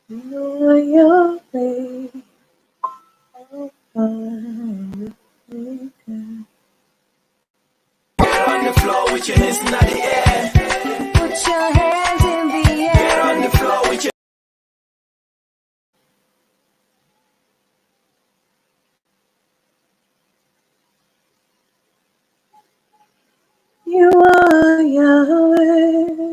You know your way. Oh, oh, Get on the floor with your hands in the air. Put your hands in the Get on the air. floor with your you are Yahweh.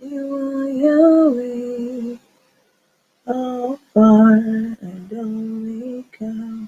You are Yahweh. Alpha and Omega.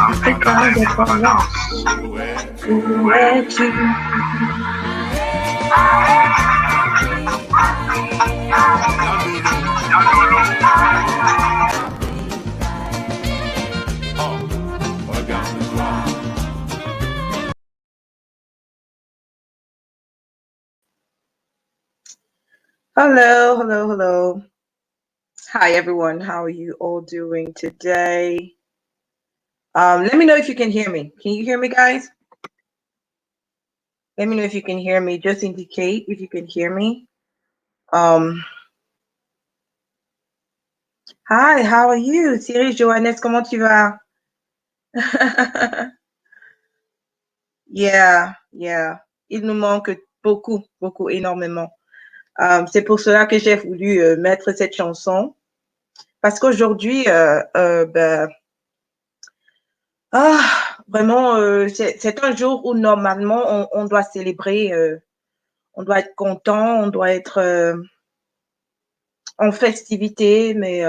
Africa, the balance. Where to? Hello, hello, hello. Hi, everyone. How are you all doing today? Let me know if you can hear me. Can you hear me, guys? Let me know if you can hear me. Just indicate if you can hear me. Um, Hi, how are you? Thierry, Johannes, comment tu vas? Yeah, yeah. Il nous manque beaucoup, beaucoup, énormément. C'est pour cela que j'ai voulu mettre cette chanson. Parce qu'aujourd'hui, vraiment, c'est un jour où normalement on doit célébrer, on doit être content, on doit être en festivité, mais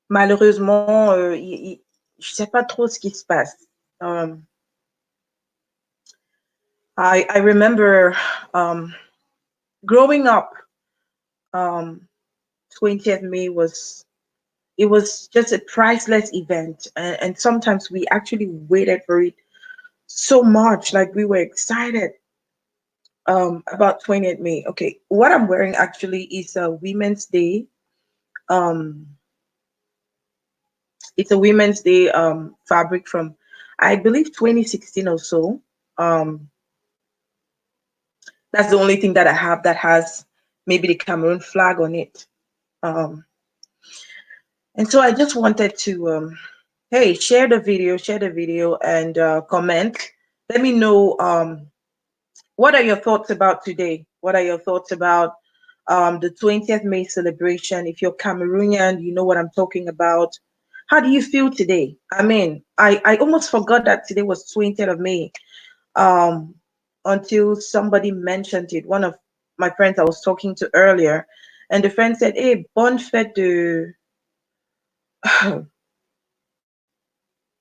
malheureusement, je ne sais pas trop ce qui se passe. I remember growing up, 20th May it was just a priceless event, and sometimes we actually waited for it so much, like we were excited about 20th May. Okay, what I'm wearing actually is a Women's Day. Um, it's a Women's Day fabric from, I believe, 2016 or so. Um, that's the only thing that I have that has maybe the Cameroon flag on it. Um, And so I just wanted to hey, share the video and comment. Let me know what are your thoughts about today? What are your thoughts about the 20th May celebration? If you're Cameroonian, you know what I'm talking about. How do you feel today? I mean, I almost forgot that today was 20th of May um, until somebody mentioned it. One of my friends I was talking to earlier, and the friend said, "Hey, bonne fête de."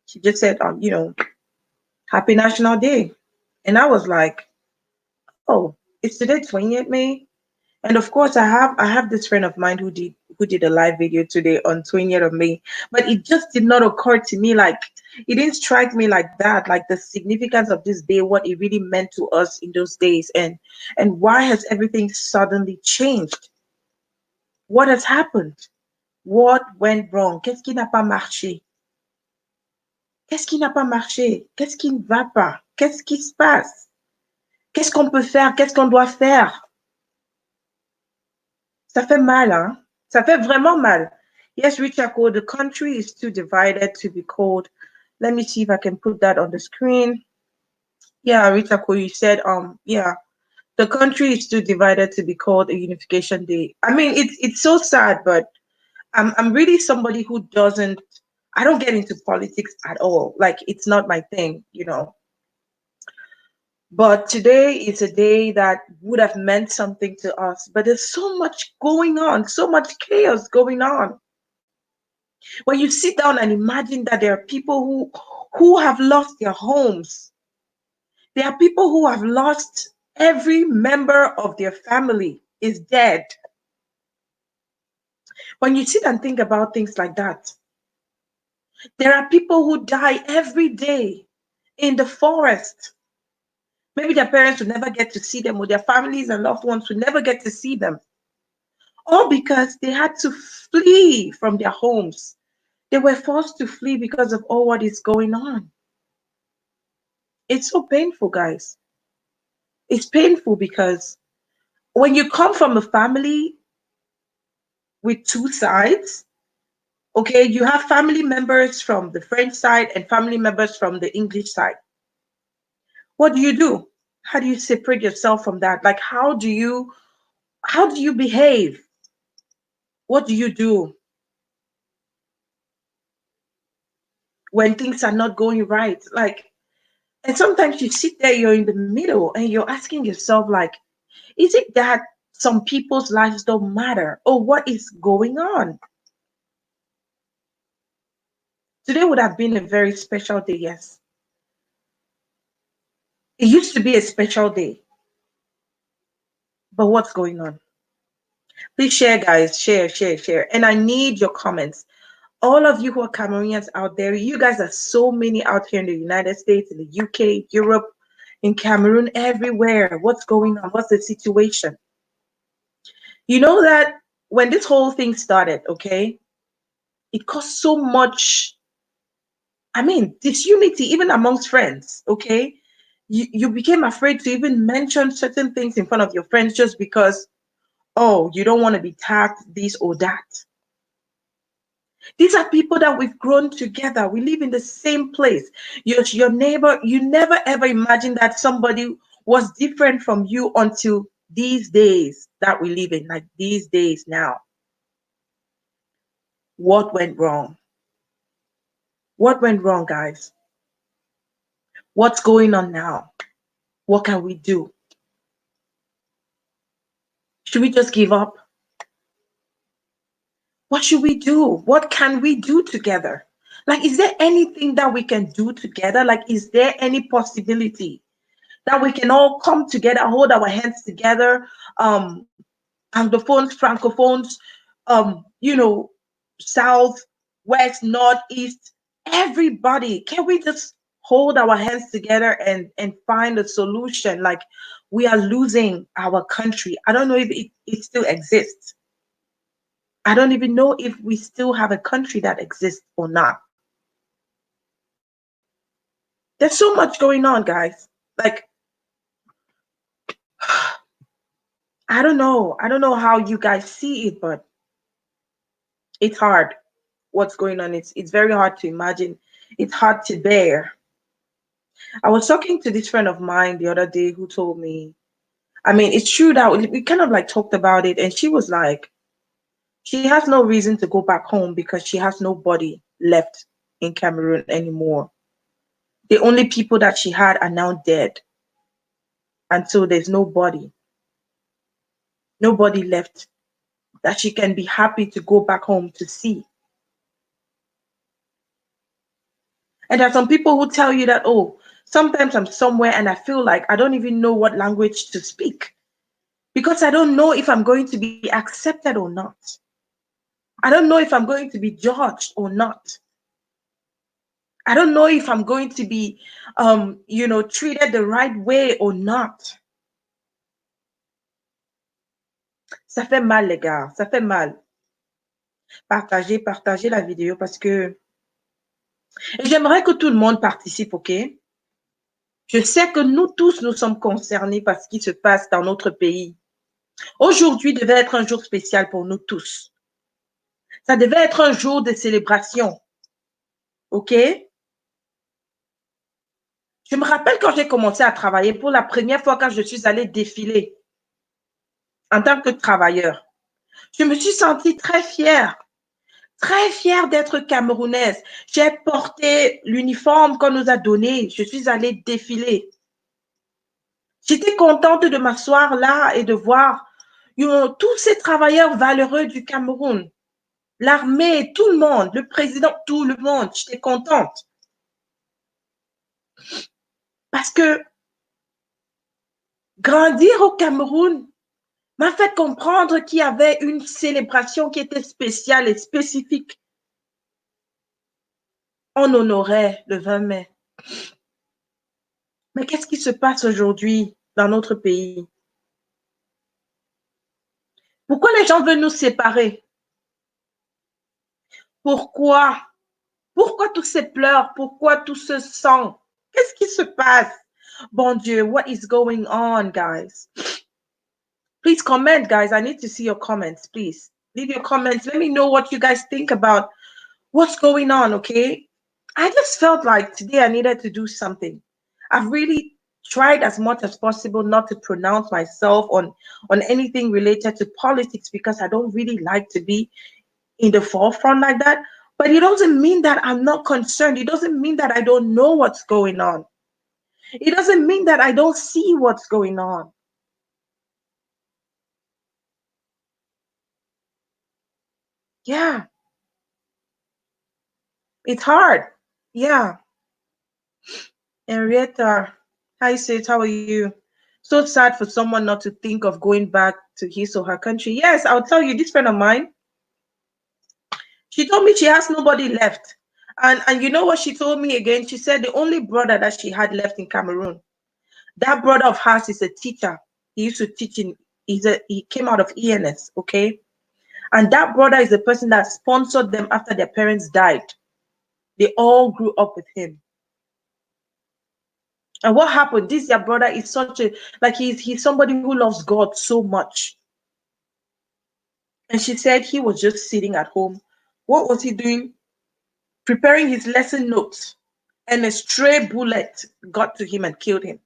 She just said, Happy National Day, and I was like, "Oh, it's today 20th May." And of course, I have this friend of mine who did a live video today on 20th of May, but it just did not occur to me, like it didn't strike me like that, like the significance of this day, what it really meant to us in those days, and why has everything suddenly changed? What has happened? What went wrong? Qu'est-ce qui n'a pas marché? Qu'est-ce qui n'a pas marché? Qu'est-ce qui ne va pas? Qu'est-ce qui se passe? Qu'est-ce qu'on peut faire? Qu'est-ce qu'on doit faire? Ça fait mal, hein? Ça fait vraiment mal. Yes, Richako, the country is too divided to be called. Let me see if I can put that on the screen. Yeah, Richako, you said, yeah, the country is too divided to be called a unification day. I mean, it's so sad, but I'm really somebody who doesn't. I don't get into politics at all. Like it's not my thing. But today is a day that would have meant something to us. But there's so much going on, so much chaos going on. When you sit down and imagine that there are people who have lost their homes, there are people who have lost every member of their family is dead. When you sit and think about things like that, there are people who die every day in the forest. Maybe their parents will never get to see them, or their families and loved ones will never get to see them, all because they had to flee from their homes. They were forced to flee because of all what is going on. It's so painful, guys. It's painful because when you come from a family with two sides, okay, you have family members from the French side and family members from the English side. What do you do? How do you separate yourself from that? Like how do you behave? What do you do when things are not going right? Like, and sometimes you sit there, you're in the middle and you're asking yourself, like, is it that some people's lives don't matter? Or what is going on? Today would have been a very special day, yes. It used to be a special day, but what's going on? Please share, guys. Share, share, share. And I need your comments. All of you who are Cameroonians out there, you guys are so many out here in the United States, in the UK, Europe, in Cameroon, everywhere. What's going on? What's the situation? You know that when this whole thing started, okay, it caused so much, I mean, disunity even amongst friends, okay? You became afraid to even mention certain things in front of your friends just because, oh, you don't want to be tagged this or that. These are people that we've grown together. We live in the same place. Your neighbor, you never ever imagined that somebody was different from you until these days that we live in, like these days now. What went wrong? What went wrong, guys? What's going on now? What can we do? Should we just give up? What should we do? What can we do together? Like, is there anything that we can do together? Like, is there any possibility that we can all come together, hold our hands together, anglophones, francophones, south, west, north, east, everybody. Can we just hold our hands together and find a solution? Like, we are losing our country. I don't know if it still exists. I don't even know if we still have a country that exists or not. There's so much going on, guys. Like, I don't know. I don't know how you guys see it, but it's hard. what's going on. It's very hard to imagine. It's hard to bear. I was talking to this friend of mine the other day who told me, I mean, it's true that we kind of like talked about it, and she was like, she has no reason to go back home because she has nobody left in Cameroon anymore. The only people that she had are now dead. And so there's nobody left that she can be happy to go back home to see. And there are some people who tell you that, oh, sometimes I'm somewhere and I feel like I don't even know what language to speak because I don't know if I'm going to be accepted or not. I don't know if I'm going to be judged or not. I don't know if I'm going to be, treated the right way or not. Ça fait mal, les gars. Ça fait mal. Partagez la vidéo parce que et j'aimerais que tout le monde participe, OK? Je sais que nous tous, nous sommes concernés par ce qui se passe dans notre pays. Aujourd'hui devait être un jour spécial pour nous tous. Ça devait être un jour de célébration, OK? Je me rappelle quand j'ai commencé à travailler, pour la première fois quand je suis allée défiler en tant que travailleur, je me suis sentie très fière d'être camerounaise. J'ai porté l'uniforme qu'on nous a donné, je suis allée défiler. J'étais contente de m'asseoir là et de voir tous ces travailleurs valeureux du Cameroun, l'armée, tout le monde, le président, tout le monde. J'étais contente. Parce que grandir au Cameroun m'a fait comprendre qu'il y avait une célébration qui était spéciale et spécifique. On honorait le 20 mai. Mais qu'est-ce qui se passe aujourd'hui dans notre pays? Pourquoi les gens veulent nous séparer? Pourquoi? Pourquoi tous ces pleurs? Pourquoi tout ce sang? Qu'est-ce qui se passe? Bon Dieu, what is going on, guys? Please comment, guys. I need to see your comments, please. Leave your comments. Let me know what you guys think about what's going on, okay? I just felt like today I needed to do something. I've really tried as much as possible not to pronounce myself on anything related to politics because I don't really like to be in the forefront like that. But it doesn't mean that I'm not concerned. It doesn't mean that I don't know what's going on. It doesn't mean that I don't see what's going on. Yeah, it's hard. Yeah. Henrietta, hi sis, how are you? So sad for someone not to think of going back to his or her country. Yes, I'll tell you, this friend of mine, she told me she has nobody left. And you know what she told me again? She said the only brother that she had left in Cameroon, that brother of hers is a teacher. He used to teach he came out of ENS, okay? And that brother is the person that sponsored them after their parents died. They all grew up with him. And what happened? This your brother is such a like he's somebody who loves God so much. And she said he was just sitting at home. What was he doing? Preparing his lesson notes. And a stray bullet got to him and killed him.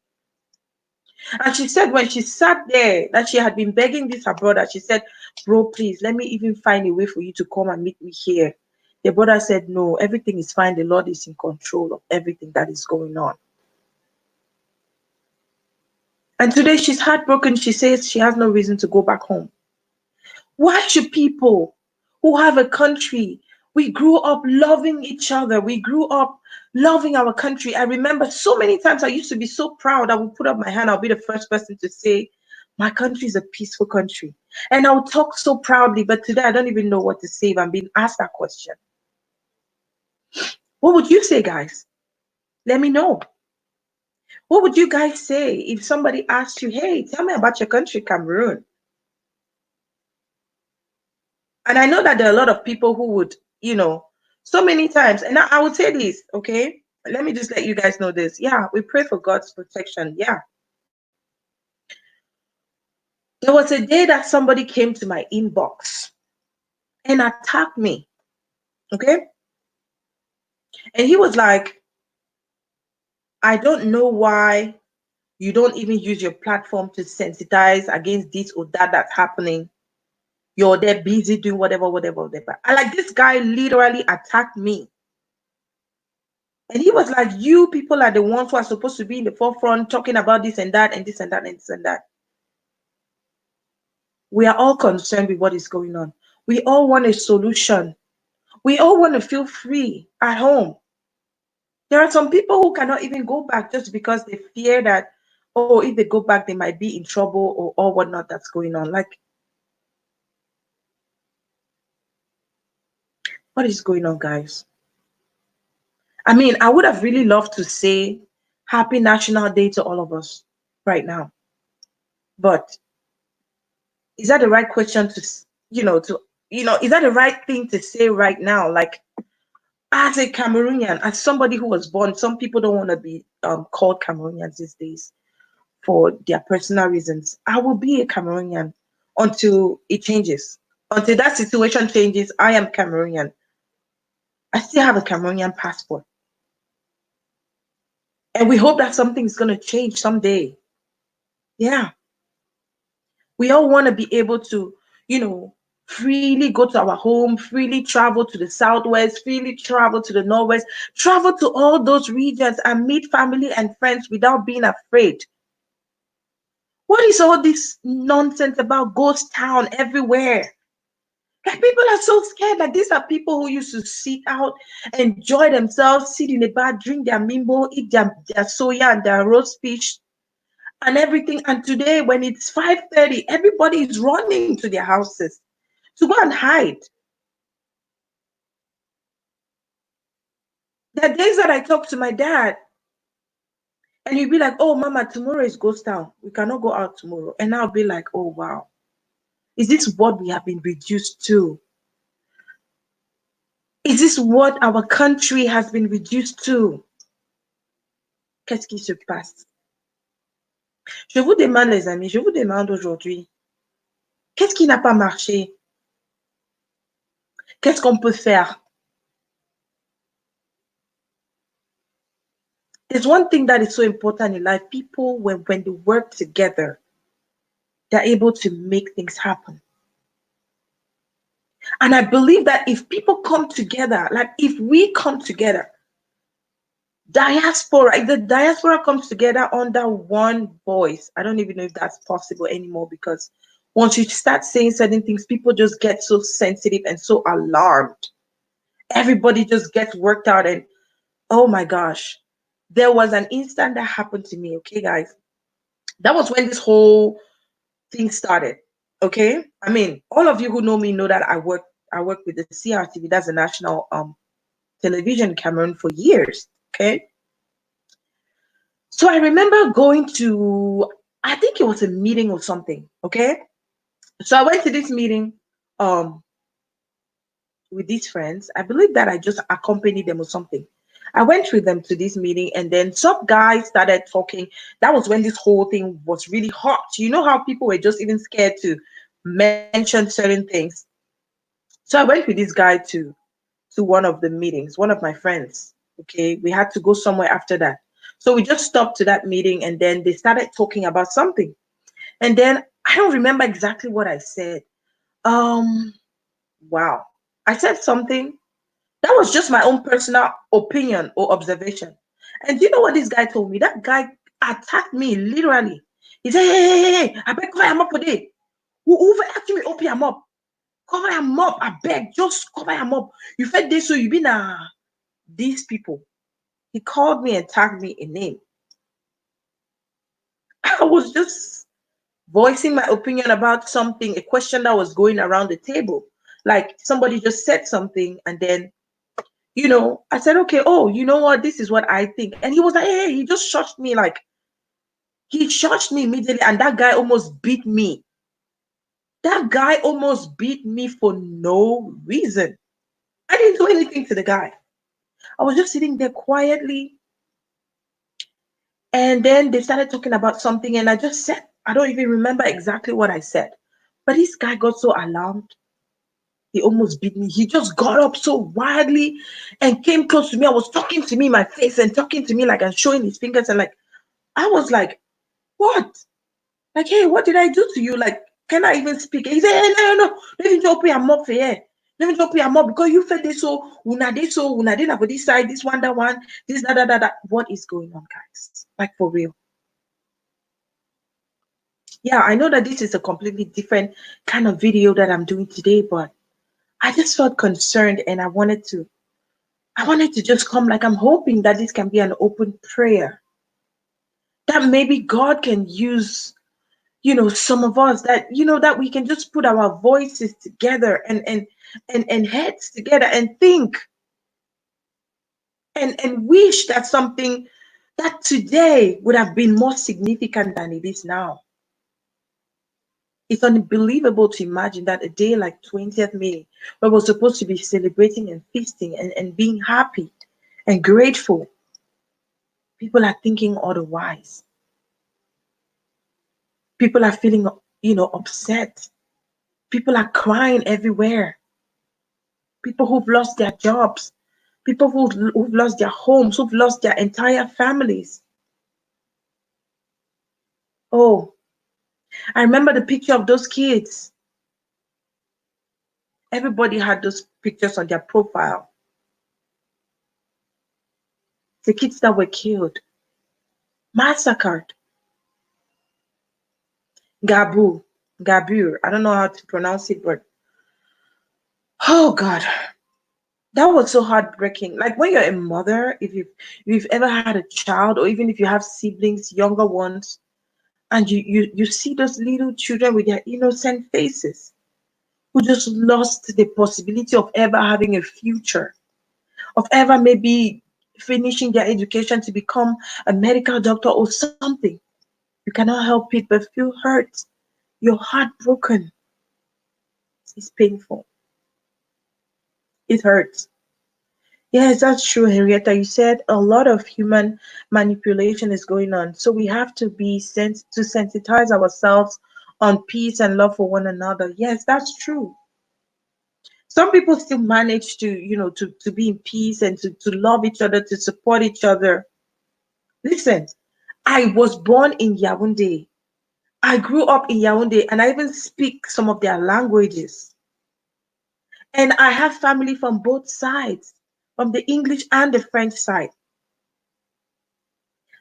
And she said when she sat there, that she had been begging this her brother, she said, bro, please let me even find a way for you to come and meet me here. The brother said, no, everything is fine. The Lord is in control of everything that is going on. And today she's heartbroken. She says she has no reason to go back home. Why should people who have a country, we grew up loving each other, we grew up loving our country. I remember so many times I used to be so proud. I would put up my hand, I'll be the first person to say, my country is a peaceful country. And I would talk so proudly, but today I don't even know what to say if I'm being asked that question. What would you say, guys? Let me know. What would you guys say if somebody asked you, hey, tell me about your country, Cameroon? And I know that there are a lot of people who would, so many times, and I would say this, okay? Let me just let you guys know this. Yeah, we pray for God's protection. Yeah. There was a day that somebody came to my inbox and attacked me. Okay. And he was like, I don't know why you don't even use your platform to sensitize against this or that that's happening. You're there busy doing whatever, whatever, whatever. I like this guy literally attacked me. And he was like, you people are the ones who are supposed to be in the forefront talking about this and that and this and that and this and that. We are all concerned with what is going on. We all want a solution. We all want to feel free at home. There are some people who cannot even go back just because they fear that, oh, if they go back, they might be in trouble or whatnot that's going on. Like, what is going on, guys? I mean, I would have really loved to say Happy National Day to all of us right now. But is that the right question to, is that the right thing to say right now? Like, as a Cameroonian, as somebody who was born, some people don't want to be called Cameroonians these days for their personal reasons. I will be a Cameroonian until it changes. Until that situation changes, I am Cameroonian. I still have a Cameroonian passport. And we hope that something is going to change someday. Yeah. We all want to be able to, you know, freely go to our home, freely travel to the southwest, freely travel to the northwest, travel to all those regions and meet family and friends without being afraid. What is all this nonsense about ghost town everywhere? Like people are so scared. Like these are people who used to sit out, enjoy themselves, sit in the bar, drink their mimbo, eat their soya and their roast fish and everything. And today, when it's 5:30, everybody is running to their houses to go and hide. There are days that I talk to my dad and he'll be like, "Oh, mama, tomorrow is ghost town. We cannot go out tomorrow." And I'll be like, "Oh, wow. Is this what we have been reduced to? Is this what our country has been reduced to? Qu'est-ce qui se passe?" Je vous demande, les amis, je vous demande aujourd'hui, qu'est-ce qui n'a pas marché? Qu'est-ce qu'on peut faire? There's one thing that is so important in life. People, when they work together, they're able to make things happen. And I believe that if people come together, like if we come together, diaspora, if the diaspora comes together under one voice, I don't even know if that's possible anymore because once you start saying certain things, people just get so sensitive and so alarmed. Everybody just gets worked out. And oh my gosh, there was an instant that happened to me. Okay, guys, that was when this whole thing started. Okay, I mean, all of you who know me know that I work with the CRTV, that's the national television in Cameroon for years. Okay, so I remember going to, I think it was a meeting or something. Okay, so I went to this meeting um with these friends. I believe that I just accompanied them or something. I went with them to this meeting, and then some guy started talking. That was when this whole thing was really hot. You know how people were just even scared to mention certain things. So I went with this guy to one of the meetings, one of my friends. Okay, we had to go somewhere after that. So we just stopped to that meeting, and then they started talking about something. And then I don't remember exactly what I said. Um, wow. I said something that was just my own personal opinion or observation. And do you know what this guy told me? That guy attacked me literally. He said, hey, I beg cover him up today. Whoever actually open him up, cover him up. I beg, just cover him up. You fed this, so you been these people. He called me and tagged me a name. I was just voicing my opinion about something, a question that was going around the table. Like somebody just said something, and then I said, okay, oh, you know what? This is what I think. And he was like, hey, he just shushed me. Like, he shushed me immediately. And that guy almost beat me. That guy almost beat me for no reason. I didn't do anything to the guy. I was just sitting there quietly. And then they started talking about something. And I just said, I don't even remember exactly what I said. But this guy got so alarmed. He almost beat me. He just got up so wildly and came close to me. I was talking to me in my face and talking to me like and showing his fingers and like I was like, what? Like, hey, what did I do to you? Like, can I even speak? He said, hey, no, no, no. Let me drop you a mop for here. Let me drop you a mop because you fed this so, una did for this side, this one, that one, this, that, that, that, that. What is going on, guys? Like, for real. Yeah, I know that this is a completely different kind of video that I'm doing today, but I just felt concerned and I wanted to just come like I'm hoping that this can be an open prayer that maybe God can use some of us that that we can just put our voices together and heads together and think and wish that something that today would have been more significant than it is now. It's unbelievable to imagine that a day like 20th May, where we're supposed to be celebrating and feasting and being happy and grateful, people are thinking otherwise. People are feeling upset. People are crying everywhere. People who've lost their jobs, people who've lost their homes, who've lost their entire families. Oh, I remember the picture of those kids. Everybody had those pictures on their profile. The kids that were killed, massacred. Gabu, Gabur. I don't know how to pronounce it, but oh God, that was so heartbreaking. Like when you're a mother, if you've ever had a child, or even if you have siblings, younger ones, and you see those little children with their innocent faces who just lost the possibility of ever having a future, of ever maybe finishing their education to become a medical doctor or something. You cannot help it but feel hurt. You're heartbroken. It's painful. It hurts. Yes, that's true, Henrietta. You said a lot of human manipulation is going on. So we have to be to sensitize ourselves on peace and love for one another. Yes, that's true. Some people still manage to be in peace and to love each other, to support each other. Listen, I was born in Yaoundé. I grew up in Yaoundé and I even speak some of their languages. And I have family from both sides, from the English and the French side.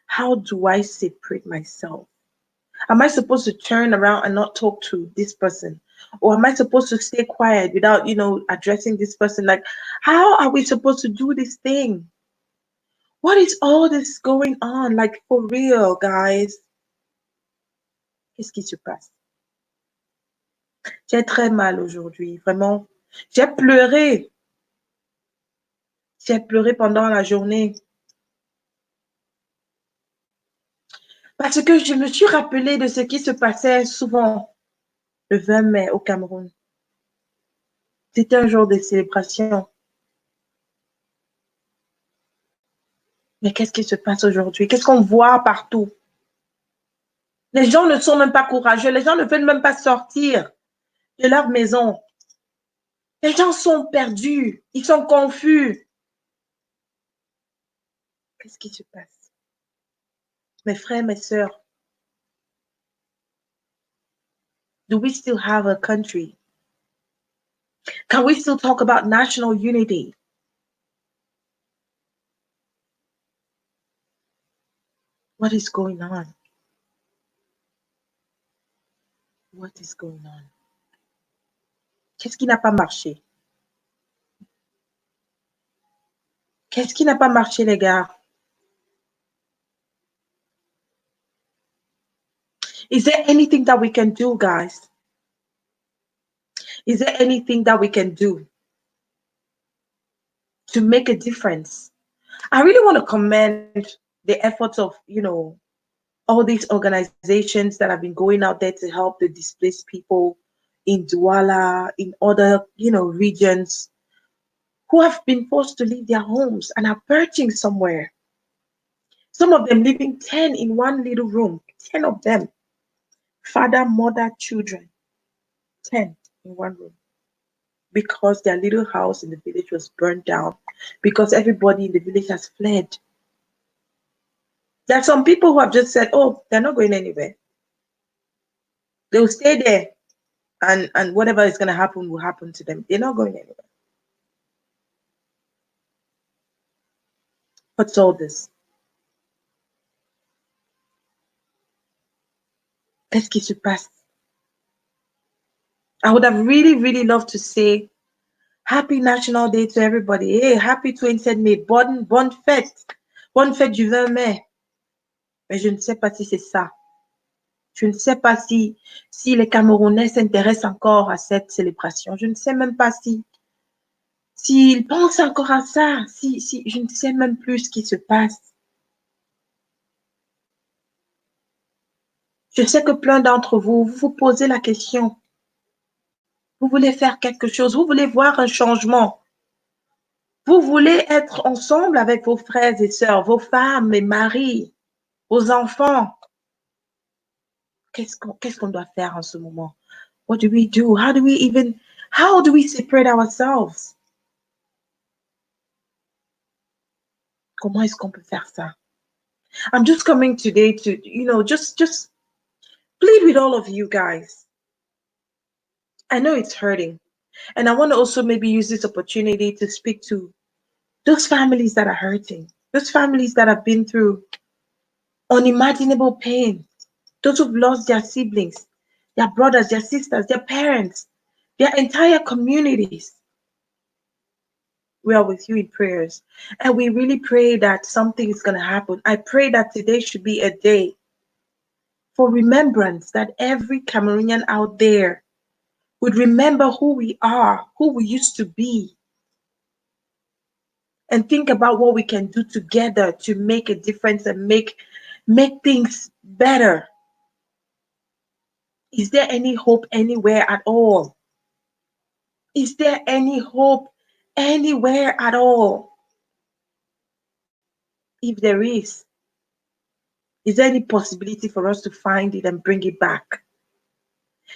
How do I separate myself? Am I supposed to turn around and not talk to this person? Or am I supposed to stay quiet without, addressing this person? Like, how are we supposed to do this thing? What is all this going on? Like, for real, guys? Qu'est-ce qui se passe? J'ai très mal aujourd'hui, vraiment. J'ai pleuré. J'ai pleuré pendant la journée. Parce que je me suis rappelé de ce qui se passait souvent le 20 mai au Cameroun. C'était un jour de célébration. Mais qu'est-ce qui se passe aujourd'hui? Qu'est-ce qu'on voit partout? Les gens ne sont même pas courageux. Les gens ne veulent même pas sortir de leur maison. Les gens sont perdus. Ils sont confus. Qu'est-ce qui se passe? Mes frères, mes sœurs, do we still have a country? Can we still talk about national unity? What is going on? What is going on? Qu'est-ce qui n'a pas marché? Qu'est-ce qui n'a pas marché, les gars? Is there anything that we can do, guys? Is there anything that we can do to make a difference? I really want to commend the efforts of, all these organizations that have been going out there to help the displaced people in Douala, in other, regions who have been forced to leave their homes and are perching somewhere. Some of them living 10 in one little room, 10 of them, father, mother, children, 10 in one room. because their little house in the village was burned down, because everybody in the village has fled. There are some people who have just said, oh, they're not going anywhere. They will stay there, and whatever is going to happen will happen to them. They're not going anywhere. What's all this? Qu'est-ce qui se passe? I would have really, really loved to say Happy National Day to everybody. Hey, happy 20th May. Bonne fête. Bonne fête du 20 mai. Mais je ne sais pas si c'est ça. Je ne sais pas si les Camerounais s'intéressent encore à cette célébration. Je ne sais même pas s'ils pensent encore à ça. Je ne sais même plus ce qui se passe. Je sais que plein d'entre vous, vous vous posez la question. Vous voulez faire quelque chose. Vous voulez voir un changement. Vous voulez être ensemble avec vos frères et sœurs, vos femmes et maris, vos enfants. Qu'est-ce qu'on doit faire en ce moment? What do we do? How do we separate ourselves? Comment est-ce qu'on peut faire ça? I'm just coming today to, just plead with all of you guys. I know it's hurting. And I want to also maybe use this opportunity to speak to those families that are hurting, those families that have been through unimaginable pain, those who've lost their siblings, their brothers, their sisters, their parents, their entire communities. We are with you in prayers. And we really pray that something is going to happen. I pray that today should be a day for remembrance, that every Cameroonian out there would remember who we are, who we used to be, and think about what we can do together to make a difference and make things better. Is there any hope anywhere at all? Is there any hope anywhere at all? If there is there any possibility for us to find it and bring it back?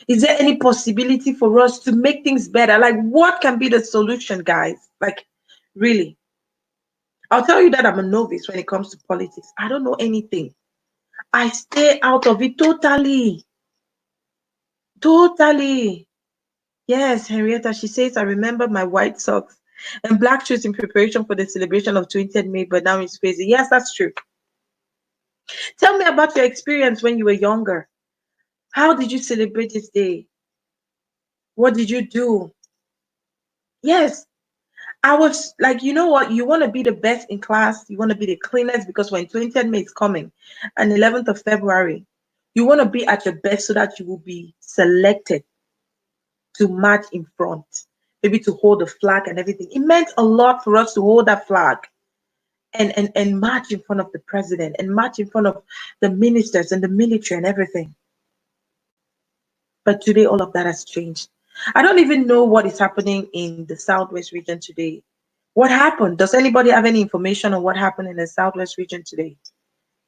Is there any possibility for us to make things better? Like, what can be the solution, guys? Like, really? I'll tell you that I'm a novice when it comes to politics. I don't know anything. I stay out of it totally. Totally. Yes, Henrietta, she says, I remember my white socks and black shoes in preparation for the celebration of 20th May, but now it's crazy. Yes, that's true. Tell me about your experience when you were younger. How did you celebrate this day? What did you do? Yes, I was like, you know what? You want to be the best in class. You want to be the cleanest because when 20th May is coming and 11th of February, you want to be at your best so that you will be selected to march in front, maybe to hold the flag and everything. It meant a lot for us to hold that flag and march in front of the president and march in front of the ministers and the military and everything. But today, all of that has changed. I don't even know what is happening in the Southwest region today. What happened? Does anybody have any information on what happened in the Southwest region today?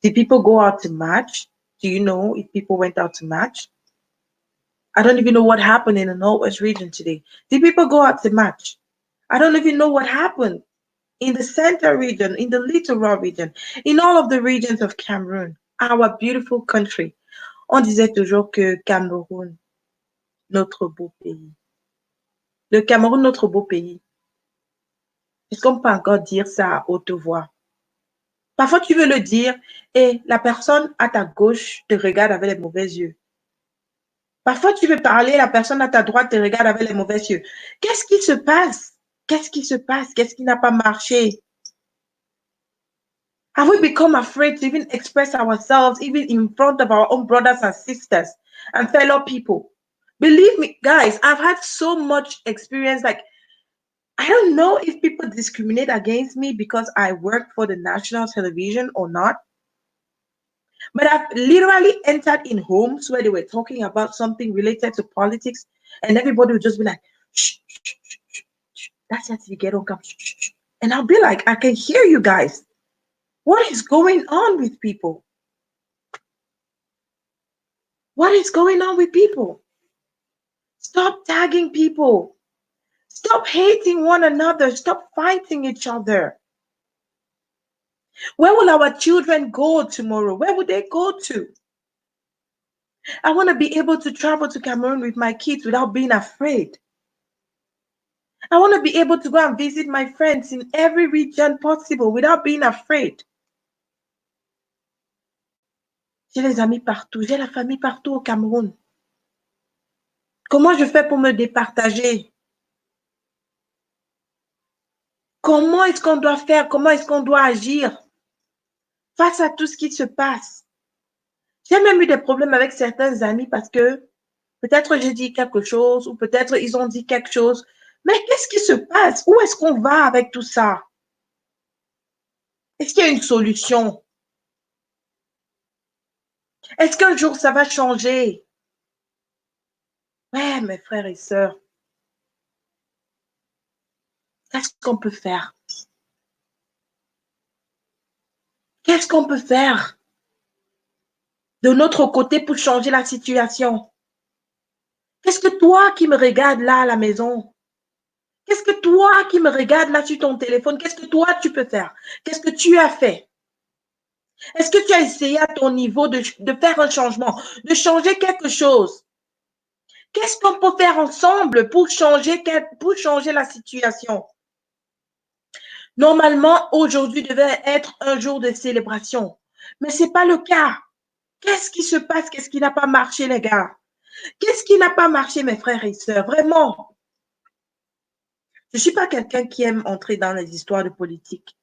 Did people go out to march? Do you know if people went out to march? I don't even know what happened in the Northwest region today. Did people go out to march? I don't even know what happened in the center region, in the littoral region, in all of the regions of Cameroon, our beautiful country. On disait toujours que Cameroun, notre beau pays. Le Cameroun, notre beau pays. Est-ce qu'on peut encore dire ça à haute voix? Parfois, tu veux le dire et la personne à ta gauche te regarde avec les mauvais yeux. Parfois, tu veux parler, la personne à ta droite te regarde avec les mauvais yeux. Qu'est-ce qui se passe? Qu'est-ce qui se passe? Qu'est-ce qui n'a pas marché? Have we become afraid to even express ourselves, even in front of our own brothers and sisters and fellow people? Believe me, guys, I've had so much experience. Like, I don't know if people discriminate against me because I work for the national television or not. But I've literally entered in homes where they were talking about something related to politics, and everybody would just be like, shh, shh, shh, shh, shh. That's it, you get on come. Shh, shh, shh. And I'll be like, I can hear you guys. What is going on with people? What is going on with people? Stop tagging people. Stop hating one another. Stop fighting each other. Where will our children go tomorrow? Where would they go to? I want to be able to travel to Cameroon with my kids without being afraid. I want to be able to go and visit my friends in every region possible without being afraid. J'ai les amis partout, j'ai la famille partout au Cameroun. Comment je fais pour me départager? Comment est-ce qu'on doit faire? Comment est-ce qu'on doit agir face à tout ce qui se passe? J'ai même eu des problèmes avec certains amis parce que peut-être j'ai dit quelque chose ou peut-être ils ont dit quelque chose. Mais qu'est-ce qui se passe? Où est-ce qu'on va avec tout ça? Est-ce qu'il y a une solution? Est-ce qu'un jour ça va changer? Ouais, mes frères et sœurs, qu'est-ce qu'on peut faire? Qu'est-ce qu'on peut faire de notre côté pour changer la situation? Qu'est-ce que toi qui me regardes là à la maison? Qu'est-ce que toi qui me regardes là sur ton téléphone, qu'est-ce que toi tu peux faire? Qu'est-ce que tu as fait? Est-ce que tu as essayé à ton niveau de faire un changement, de changer quelque chose? Qu'est-ce qu'on peut faire ensemble pour changer la situation? Normalement, aujourd'hui devait être un jour de célébration, mais ce n'est pas le cas. Qu'est-ce qui se passe? Qu'est-ce qui n'a pas marché, les gars? Qu'est-ce qui n'a pas marché, mes frères et sœurs? Vraiment. Je ne suis pas quelqu'un qui aime entrer dans les histoires de politique,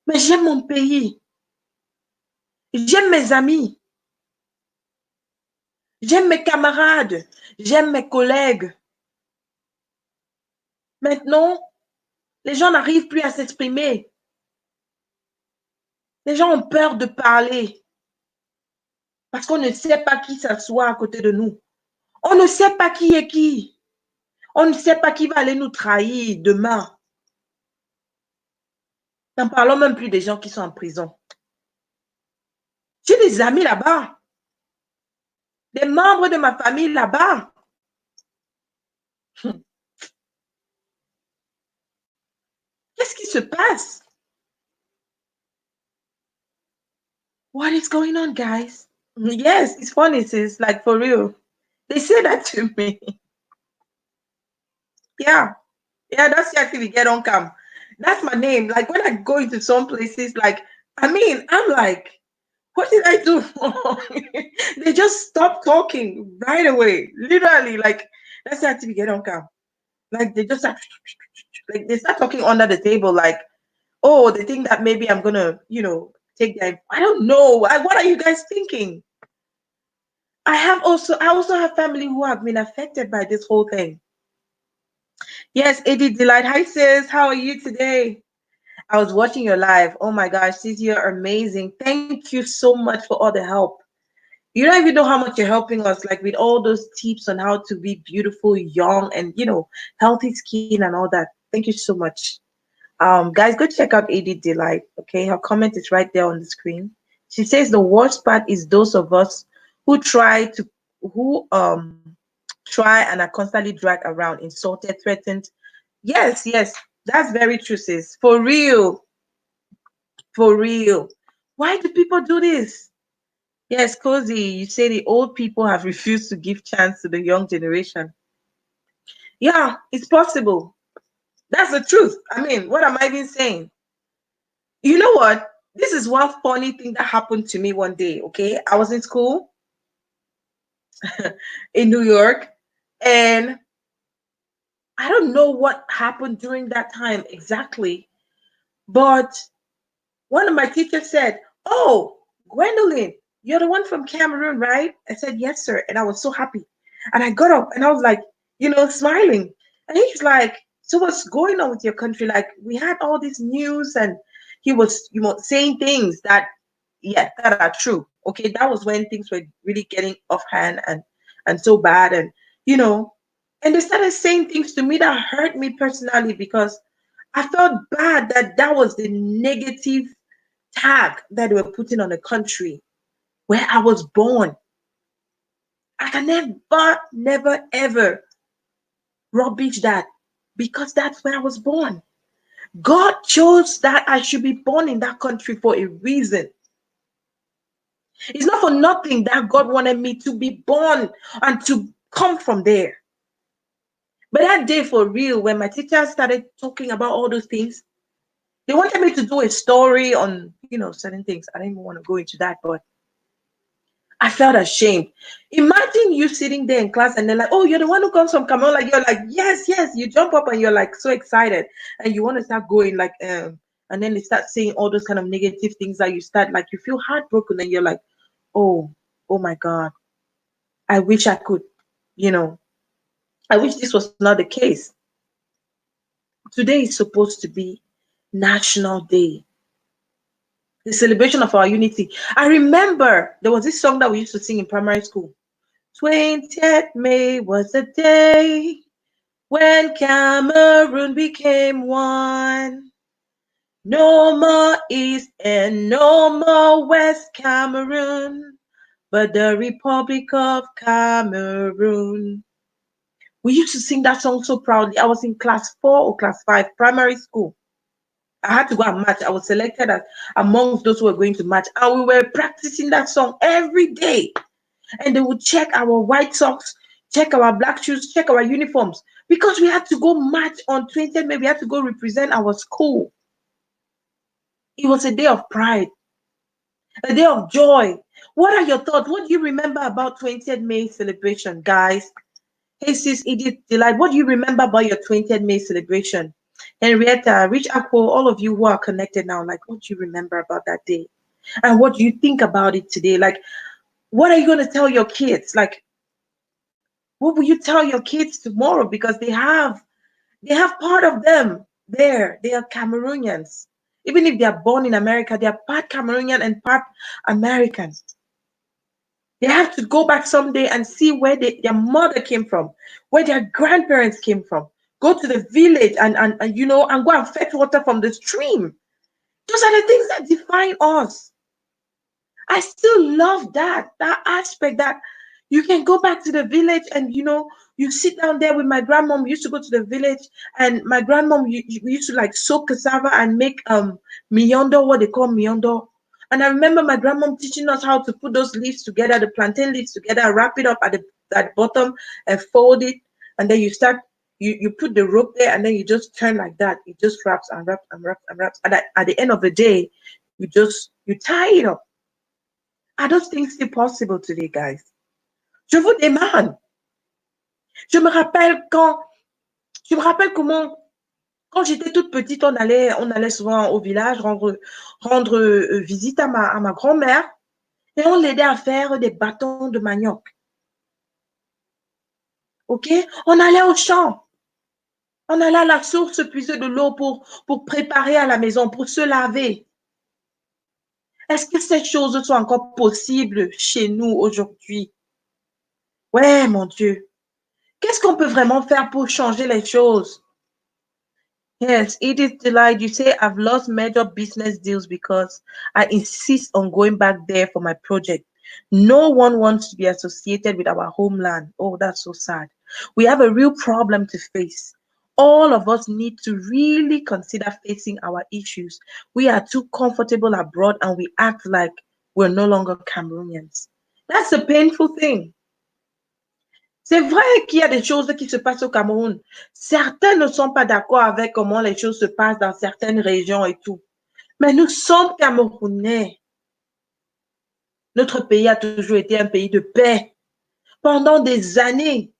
mais j'aime mon pays. J'aime mes amis. J'aime mes camarades. J'aime mes collègues. Maintenant, les gens n'arrivent plus à s'exprimer. Les gens ont peur de parler parce qu'on ne sait pas qui s'assoit à côté de nous. On ne sait pas qui est qui. On ne sait pas qui va aller nous trahir demain. N'en parlons même plus des gens qui sont en prison. J'ai des amis là-bas, des membres de ma famille là-bas. Qu'est-ce qui se passe? What is going on, guys? Yes, it's funny, sis, like for real. They say that to me. Yeah. Yeah, that's the activity get on cam. That's my name. Like when I go into some places, like I'm like, what did I do wrong? They just stop talking right away. Literally, like that's the activity get on cam. Like they just start, like they start talking under the table, like, oh, they think that maybe I'm gonna, take their I don't know. What are you guys thinking? I also have family who have been affected by this whole thing. Yes, Eddie Delight. Hi sis, how are you today? I was watching your live. Oh my gosh, sis, you're amazing. Thank you so much for all the help. You don't even know how much you're helping us, like with all those tips on how to be beautiful, young, and healthy skin and all that. Thank you so much. Guys, go check out AD Delight. Okay, her comment is right there on the screen. She says the worst part is those of us who try and are constantly dragged around, insulted, threatened. Yes, yes, that's very true, sis. For real, for real. Why do people do this? Yes, Cozy, you say the old people have refused to give chance to the young generation. Yeah, it's possible. That's the truth. I mean, what am I even saying? You know what? This is one funny thing that happened to me one day. Okay, I was in school in New York, and I don't know what happened during that time exactly, but one of my teachers said, "Oh, Gwendolyn, you're the one from Cameroon, right?" I said, "Yes, sir." And I was so happy. And I got up and I was like, smiling. And he's like, "So what's going on with your country? Like, we had all this news," and he was, saying things that, yeah, that are true. Okay, that was when things were really getting offhand and so bad. And, you know, and they started saying things to me that hurt me personally because I felt bad that that was the negative tag that they were putting on a country where I was born. I can never, never, ever rubbish that. because that's where I was born. God chose that I should be born in that country for a reason. It's not for nothing that God wanted me to be born and to come from there. But that day, for real, when my teacher started talking about all those things, they wanted me to do a story on, certain things. I didn't even want to go into that, but I felt ashamed. Imagine you sitting there in class and they're like, "Oh, you're the one who comes from Cameroon." Like, you're like, "Yes, yes." You jump up and you're like so excited and you want to start going like, and then they start saying all those kind of negative things that you start like, you feel heartbroken and you're like, "Oh, oh my God, I wish I could, you know, I wish this was not the case." Today is supposed to be National Day, the celebration of our unity. I remember there was this song that we used to sing in primary school. 20th May was the day when Cameroon became one. No more East and no more West Cameroon, but the Republic of Cameroon. We used to sing that song so proudly. I was in class 4 or class 5, primary school. I had to go and match. I was selected as amongst those who were going to match. And we were practicing that song every day. And they would check our white socks, check our black shoes, check our uniforms. Because we had to go match on 20th May. We had to go represent our school. It was a day of pride, a day of joy. What are your thoughts? What do you remember about 20th May celebration, guys? Hey, sis Edith Delight, what do you remember about your 20th May celebration? Henrietta, Rich Aqua, all of you who are connected now, like, what do you remember about that day? And what do you think about it today? Like, what are you going to tell your kids? Like, what will you tell your kids tomorrow? Because they have part of them there. They are Cameroonians. Even if they are born in America, they are part Cameroonian and part American. They have to go back someday and see where their mother came from, where their grandparents came from. Go to the village and go and fetch water from the stream. Those are the things that define us. I still love that aspect that you can go back to the village and you sit down there with my grandmom. We used to go to the village and my grandmom we used to like soak cassava and make miondo, what they call miondo. And I remember my grandmom teaching us how to put those leaves together, the plantain leaves together, wrap it up at bottom and fold it, and then you put the rope there and then you just turn like that. It just wraps and wraps and wraps and wraps. And at the end of the day, you tie it up. Are those things still possible today, guys? Je vous demande. Je me rappelle quand, je me rappelle comment, quand j'étais toute petite, on allait souvent au village rendre visite à ma grand-mère et on l'aidait à faire des bâtons de manioc. Ok? On allait au champ, on allait à la source puiser de l'eau pour préparer à la maison, pour se laver. Est-ce que ces choses sont encore possibles chez nous aujourd'hui? Ouais, mon Dieu. Qu'est-ce qu'on peut vraiment faire pour changer les choses? Yes, Edith Delight, you say I've lost major business deals because I insist on going back there for my project. No one wants to be associated with our homeland. Oh, that's so sad. We have a real problem to face. All of us need to really consider facing our issues. We are too comfortable abroad and we act like we're no longer Cameroonians. That's a painful thing. C'est vrai qu'il y a des choses qui se passent au Cameroun. Certains ne sont pas d'accord avec comment les choses se passent dans certaines régions et tout. Mais nous sommes Camerounais. Notre pays a toujours été un pays de paix. Pendant des années,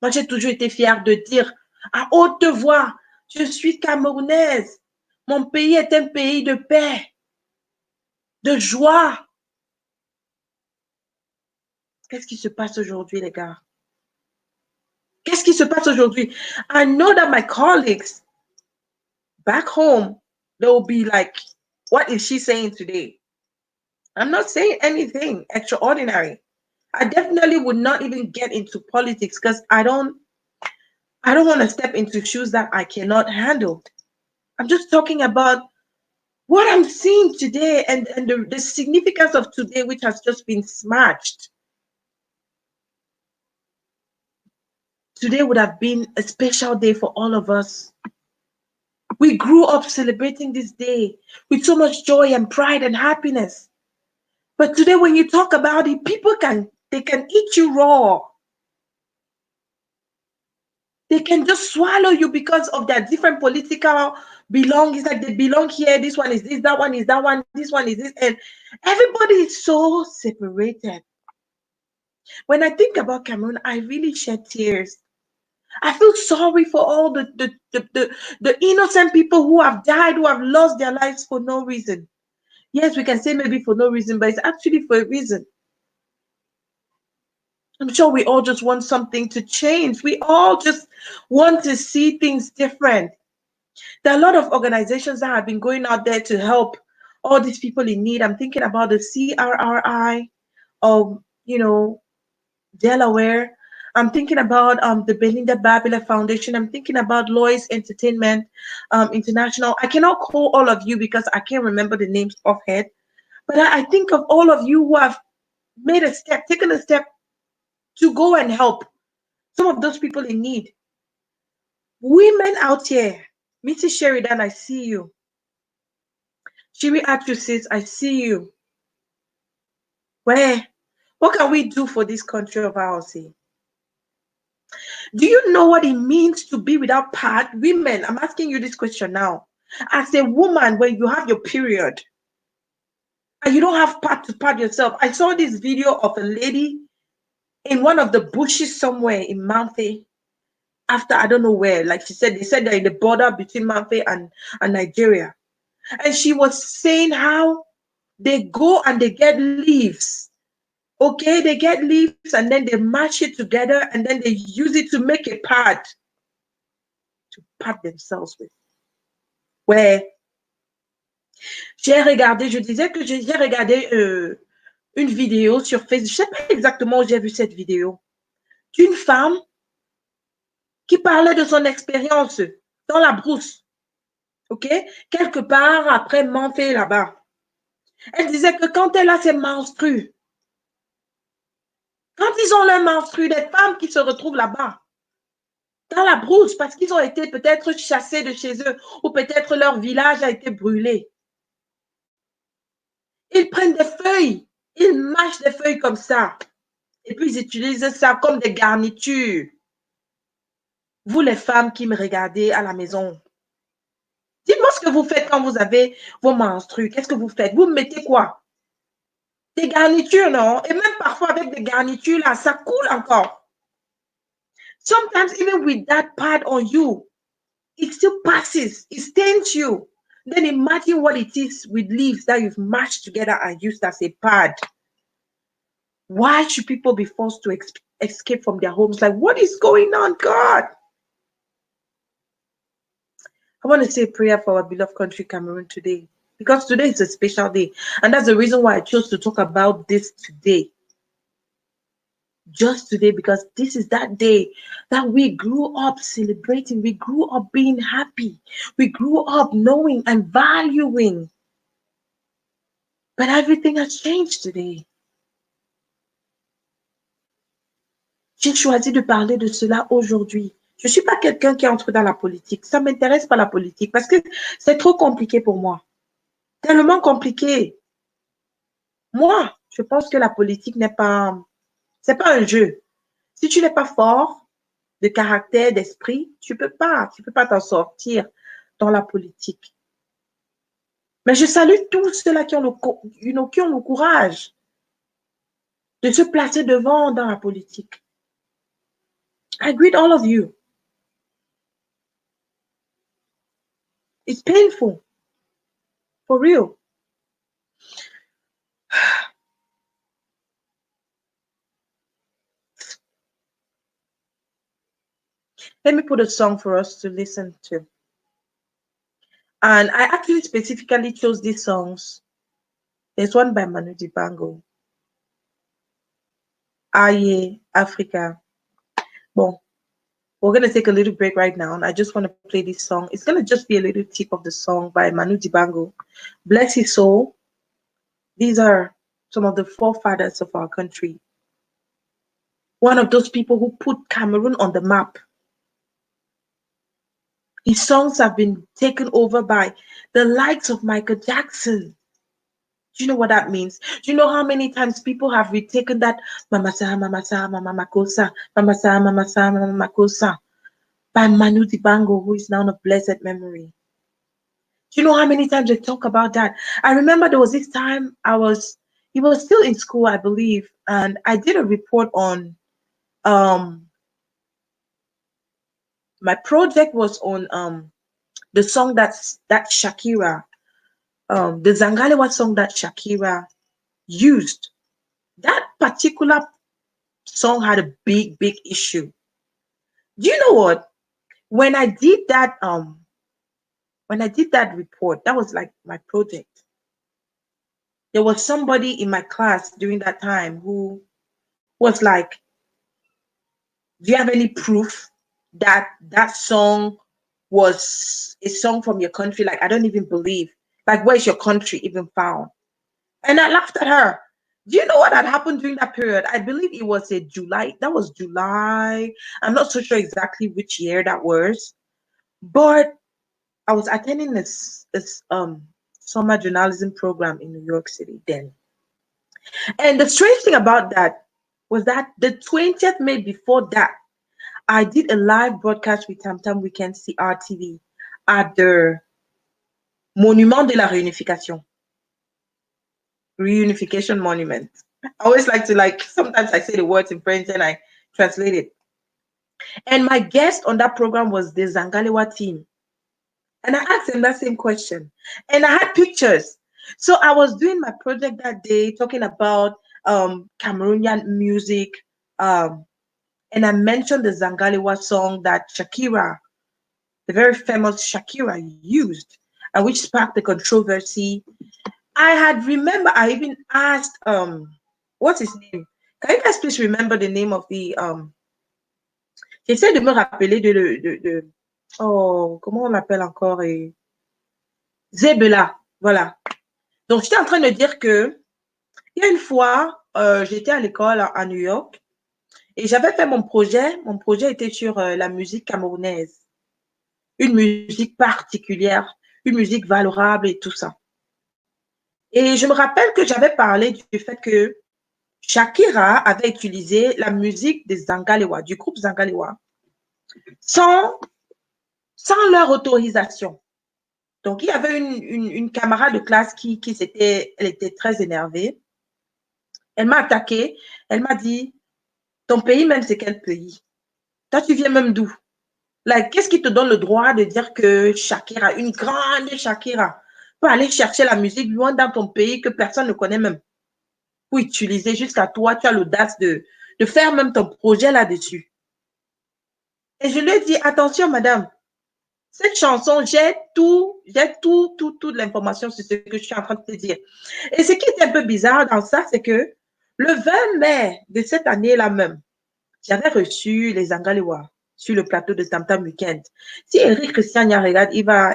moi j'ai toujours été fière de dire à haute voix, je suis camerounaise. Mon pays est un pays de paix, de joie. Qu'est-ce qui se passe aujourd'hui, les gars? Qu'est-ce qui se passe aujourd'hui? I know that my colleagues back home, they'll be like, what is she saying today? I'm not saying anything extraordinary. I definitely would not even get into politics because I don't want to step into shoes that I cannot handle. I'm just talking about what I'm seeing today and the significance of today, which has just been smashed. today would have been a special day for all of us. We grew up celebrating this day with so much joy and pride and happiness. But today, when you talk about it, people can eat you raw. They can just swallow you because of their different political belongings. Like they belong here. This one is this. That one is that one. This one is this. And everybody is so separated. When I think about Cameroon, I really shed tears. I feel sorry for all the innocent people who have died, who have lost their lives for no reason. Yes, we can say maybe for no reason, but it's actually for a reason. I'm sure we all just want something to change. We all just want to see things different. There are a lot of organizations that have been going out there to help all these people in need. I'm thinking about the CRRI of, Delaware. I'm thinking about the Belinda Babila Foundation. I'm thinking about Lois Entertainment International. I cannot call all of you because I can't remember the names offhand, but I think of all of you who have made a step, taken a step to go and help some of those people in need. Women out here, Mrs. Sheridan, I see you. Shiri actresses, I see you. Where? What can we do for this country of ours? Do you know what it means to be without pad? Women, I'm asking you this question now. As a woman, when you have your period and you don't have pad to pad yourself, I saw this video of a lady in one of the bushes somewhere in Mamfe. After I don't know where, like she said, they said they're in the border between Mamfe and Nigeria. And she was saying how they go and they get leaves. Okay, they get leaves and then they mash it together and then they use it to make a pad to pad themselves with. Where j'ai regardé, je disais que j'ai regardé une vidéo sur Facebook. Je sais pas exactement où j'ai vu cette vidéo d'une femme qui parlait de son expérience dans la brousse. Ok, quelque part après Manfé là-bas. Elle disait que quand elle a ses menstrues, quand ils ont leur menstrues, des femmes qui se retrouvent là-bas, dans la brousse, parce qu'ils ont été peut-être chassés de chez eux, ou peut-être leur village a été brûlé. Ils prennent des feuilles, ils mâchent des feuilles comme ça, et puis ils utilisent ça comme des garnitures. Vous les femmes qui me regardez à la maison, dites-moi ce que vous faites quand vous avez vos menstrues. Qu'est-ce que vous faites? Vous mettez quoi? Des garnitures, non? Et même parfois avec des garnitures, là, ça coule encore. Sometimes even with that pad on you, it still passes. It stains you. Then imagine what it is with leaves that you've mashed together and used as a pad. Why should people be forced to escape from their homes? Like, what is going on, God? I want to say a prayer for our beloved country, Cameroon, today. Because today is a special day. And that's the reason why I chose to talk about this today. Just today, because this is that day that we grew up celebrating. We grew up being happy. We grew up knowing and valuing. But everything has changed today. J'ai choisi de parler de cela aujourd'hui. Je ne suis pas quelqu'un qui entre dans la politique. Ça ne m'intéresse pas la politique parce que c'est trop compliqué pour moi. Tellement compliqué. Moi, je pense que la politique c'est pas un jeu. Si tu n'es pas fort de caractère, d'esprit, tu peux pas t'en sortir dans la politique. Mais je salue tous ceux-là qui ont le courage de se placer devant dans la politique. I greet all of you. It's painful. For real. Let me put a song for us to listen to. And I actually specifically chose these songs. There's one by Manu Dibango. Aye, Africa. Well, we're going to take a little break right now. And I just want to play this song. It's going to just be a little tip of the song by Manu Dibango. Bless his soul. These are some of the forefathers of our country. one of those people who put Cameroon on the map. His songs have been taken over by the likes of Michael Jackson. Do you know what that means? Do you know how many times people have retaken that Mama Sa, Mama Sa, Mama Makosa, Mama Sa, Mama Sa, Mama Makosa by Manu Dibango, who is now of blessed memory? Do you know how many times they talk about that? I remember there was this time he was still in school, I believe, and I did a report on, um, my project was on the song that Shakira, the Zangalewa song that Shakira used. That particular song had a big issue. Do you know what? When I did that, when I did that report, that was like my project. There was somebody in my class during that time who was like, "Do you have any proof that that song was a song from your country? Like, I don't even believe. Like, where's your country even found?" And I laughed at her. Do you know what had happened during that period? I believe it was a July. That was July. I'm not so sure exactly which year that was, but I was attending this summer journalism program in New York City then. And the strange thing about that was that the 20th May before that, I did a live broadcast with Tam Tam Weekend CRTV at the Monument de la Réunification, Reunification Monument. I always like to like sometimes I say the words in French and I translate it. And my guest on that program was the Zangalewa team. And I asked him that same question. And I had pictures. So I was doing my project that day talking about Cameroonian music. Um, and I mentioned the Zangalewa song that Shakira, the very famous Shakira, used, and which sparked the controversy. I had remember I even asked what's his name? Can you guys please remember the name of the j'essaie de me rappeler de oh comment on l'appelle encore Zebela, voilà. Donc j'étais en train de dire que il y a une fois j'étais à l'école à New York et j'avais fait mon projet. Mon projet était sur la musique camerounaise, une musique particulière, une musique valorable et tout ça. Et je me rappelle que j'avais parlé du fait que Shakira avait utilisé la musique des Zangalewa, du groupe Zangalewa, sans, sans leur autorisation. Donc, il y avait une camarade de classe qui s'était, elle était très énervée. Elle m'a attaqué. Elle m'a dit, ton pays même, c'est quel pays? Toi, tu viens même d'où? Like, qu'est-ce qui te donne le droit de dire que Shakira, une grande Shakira, peut aller chercher la musique loin dans ton pays que personne ne connaît même, pour utiliser jusqu'à toi, tu as l'audace de faire même ton projet là-dessus. Et je lui ai dit, attention, madame, cette chanson, toute l'information sur ce que je suis en train de te dire. Et ce qui est un peu bizarre dans ça, c'est que le 20 mai de cette année-là même, j'avais reçu les Angalewa sur le plateau de Tam Tam Weekend. Si Eric Christian y regarde, il va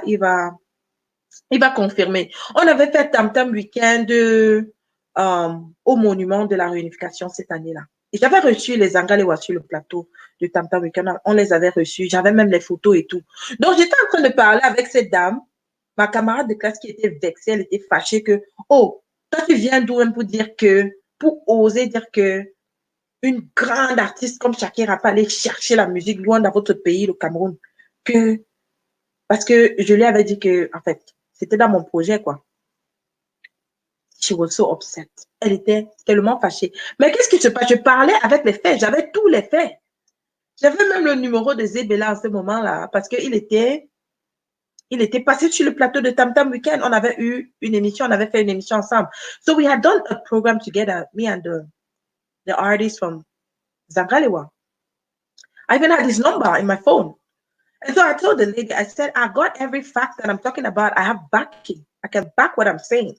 confirmer. On avait fait Tam Tam Weekend au monument de la réunification cette année-là. Et j'avais reçu les Angalewa sur le plateau de Tam Tam Weekend. On les avait reçus. J'avais même les photos et tout. Donc, j'étais en train de parler avec cette dame, ma camarade de classe qui était vexée. Elle était fâchée que, oh, toi, tu viens d'où même pour dire que, pour oser dire que une grande artiste comme Shakira pas aller chercher la musique loin dans votre pays, le Cameroun. Que, parce que je lui avais dit que, en fait, c'était dans mon projet, quoi. She was so upset. Elle était tellement fâchée. Mais qu'est-ce qui se passe? Je parlais avec les faits. J'avais tous les faits. J'avais même le numéro de Zebela à ce moment-là parce il était passé sur le plateau de Tam Tam Weekend. On avait eu une émission, on avait fait une émission ensemble. So we had done a program together, me and the artist from Zangalewa. I even had his number in my phone. And so I told the lady, I said, I got every fact that I'm talking about. I have backing. I can back what I'm saying.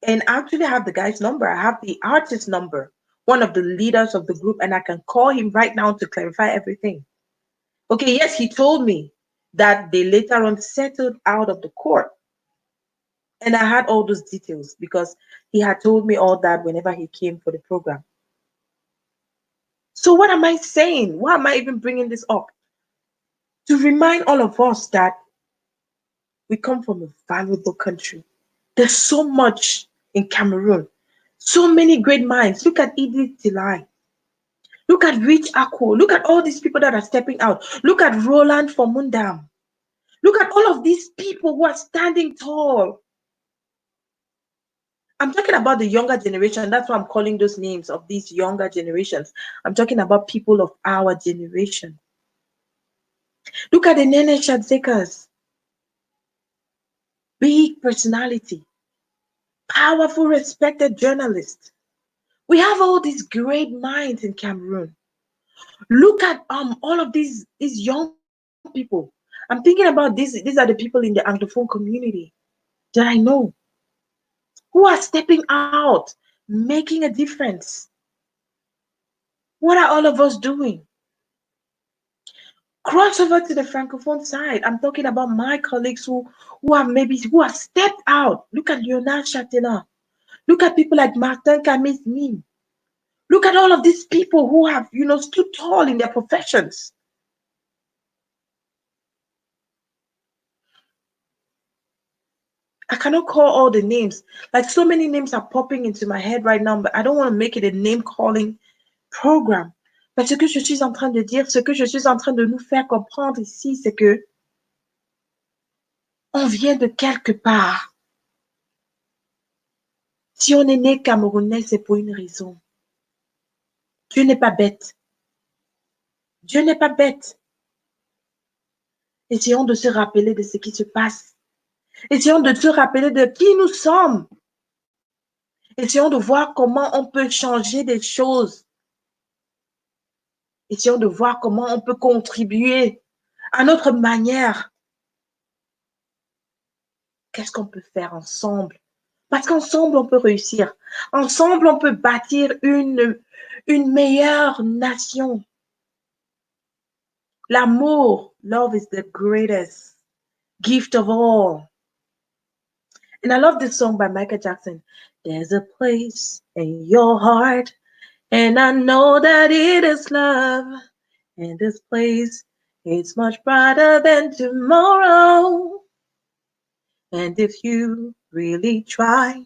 And I actually have the guy's number. I have the artist's number, one of the leaders of the group, and I can call him right now to clarify everything. Okay, yes, he told me that they later on settled out of the court. And I had all those details because he had told me all that whenever he came for the program. So what am I saying? Why am I even bringing this up? To remind all of us that we come from a valuable country. There's so much in Cameroon. So many great minds. Look at Edith Delay. Look at Rich Akko. Look at all these people that are stepping out. Look at Roland Formundam. Look at all of these people who are standing tall. I'm talking about the younger generation. That's why I'm calling those names of these younger generations. I'm talking about people of our generation. Look at the Nene Shadzekas. Big personality. Powerful, respected journalist. We have all these great minds in Cameroon. Look at all of these young people. I'm thinking about these are the people in the Anglophone community that I know who are stepping out, making a difference. What are all of us doing? Cross over to the francophone side. I'm talking about my colleagues who have stepped out. Look at Leonard Chatelain. Look at people like Martin Camis Mime. Look at all of these people who have, stood tall in their professions. I cannot call all the names. Like so many names are popping into my head right now, but I don't want to make it a name calling program. Mais ce que je suis en train de dire, ce que je suis en train de nous faire comprendre ici, c'est que on vient de quelque part. Si on est né camerounais, c'est pour une raison. Dieu n'est pas bête. Dieu n'est pas bête. Essayons de se rappeler de ce qui se passe. Essayons de se rappeler de qui nous sommes. Essayons de voir comment on peut changer des choses. Essayons de voir comment on peut contribuer à notre manière. Qu'est-ce qu'on peut faire ensemble? Parce qu'ensemble, on peut réussir. Ensemble, on peut bâtir une meilleure nation. L'amour, love is the greatest gift of all. And I love this song by Michael Jackson. There's a place in your heart, and I know that it is love. And this place is much brighter than tomorrow. And if you really try,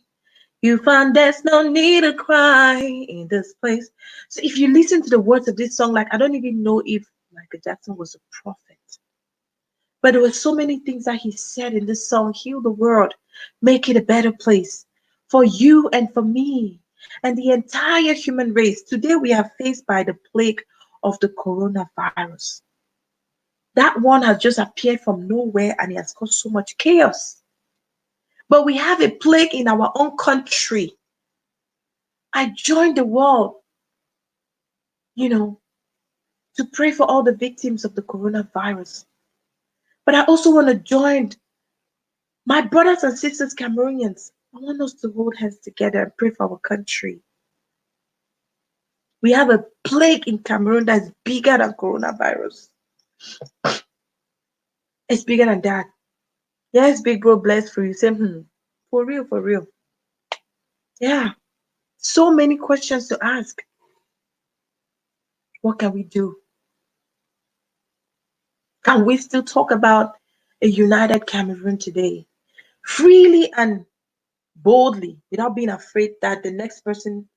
you find there's no need to cry in this place. So if you listen to the words of this song, like I don't even know if Michael Jackson was a prophet. But there were so many things that he said in this song: heal the world, make it a better place for you and for me and the entire human race. Today we are faced by the plague of the coronavirus. That one has just appeared from nowhere and it has caused so much chaos. But we have a plague in our own country. I joined the world, you know, to pray for all the victims of the coronavirus. But I also want to join my brothers and sisters, Cameroonians. I want us to hold hands together and pray for our country. We have a plague in Cameroon that's bigger than coronavirus. It's bigger than that. Yes, big bro, blessed for you. Say, for real, for real. Yeah. So many questions to ask. What can we do? Can we still talk about a united Cameroon today? Freely and boldly, without being afraid that the next person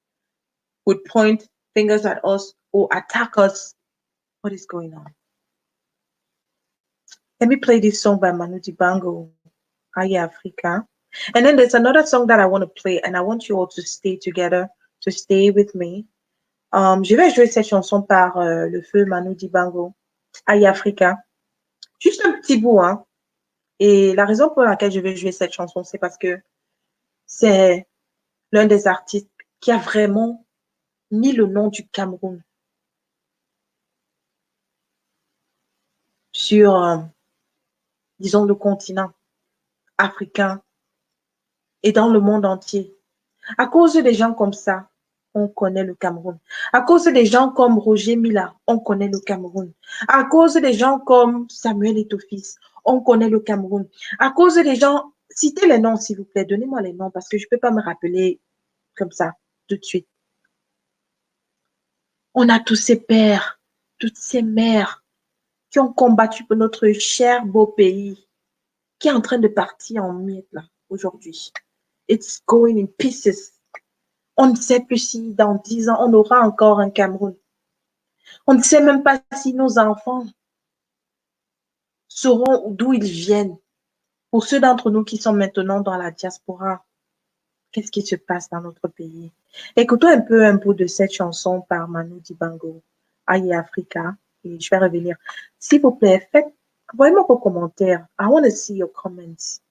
would point fingers at us or attack us. What is going on? Let me play this song by Manu Dibango, Aye Africa. And then there's another song that I want to play, and I want you all to stay together, to stay with me. Je vais jouer cette chanson par le feu Manu Dibango, Aye Africa. Juste un petit bout, hein. Et la raison pour laquelle je vais jouer cette chanson, c'est parce que c'est l'un des artistes qui a vraiment mis le nom du Cameroun sur, disons, le continent africain et dans le monde entier. À cause des gens comme ça, on connaît le Cameroun. À cause des gens comme Roger Mila, on connaît le Cameroun. À cause des gens comme Samuel Eto'o-Fils, on connaît le Cameroun. À cause des gens, citez les noms s'il vous plaît, donnez-moi les noms parce que je ne peux pas me rappeler comme ça tout de suite. On a tous ces pères, toutes ces mères qui ont combattu pour notre cher beau pays, qui est en train de partir en miettes là, aujourd'hui. It's going in pieces. On ne sait plus si dans 10 ans, on aura encore un Cameroun. On ne sait même pas si nos enfants sauront d'où ils viennent. Pour ceux d'entre nous qui sont maintenant dans la diaspora, qu'est-ce qui se passe dans notre pays? Écoutons un bout de cette chanson par Manu Dibango, Aïe Africa, et je vais revenir. S'il vous plaît, envoyez-moi vos commentaires. I want to see your comments.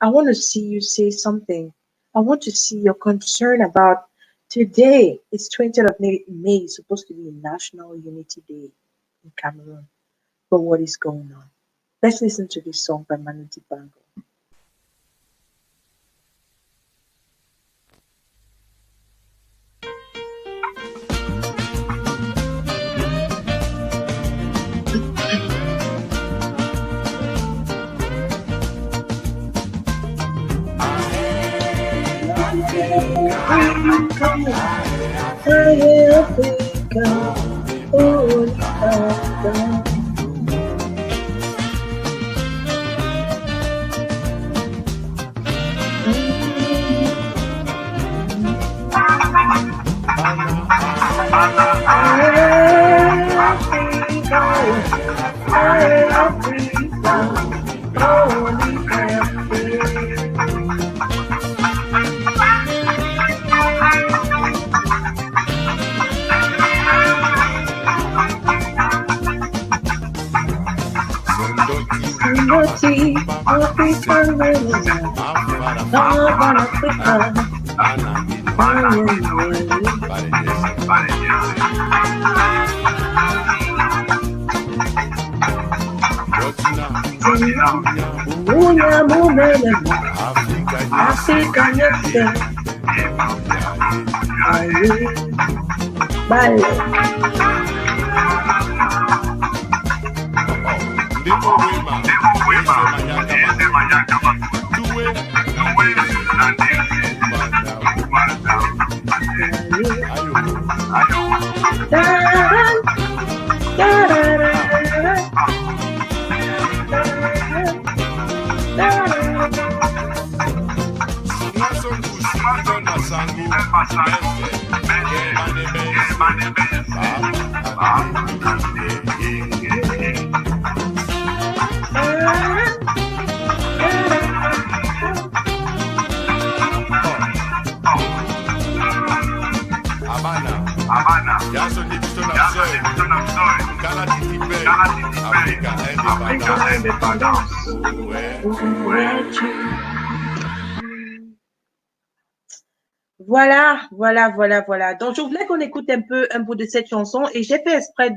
I want to see you say something. I want to see your concern about today. It's 20th of May. It's supposed to be National Unity Day in Cameroon. But what is going on? Let's listen to this song by Manu Dibango. Voilà. Donc, je voulais qu'on écoute un bout de cette chanson et j'ai fait exprès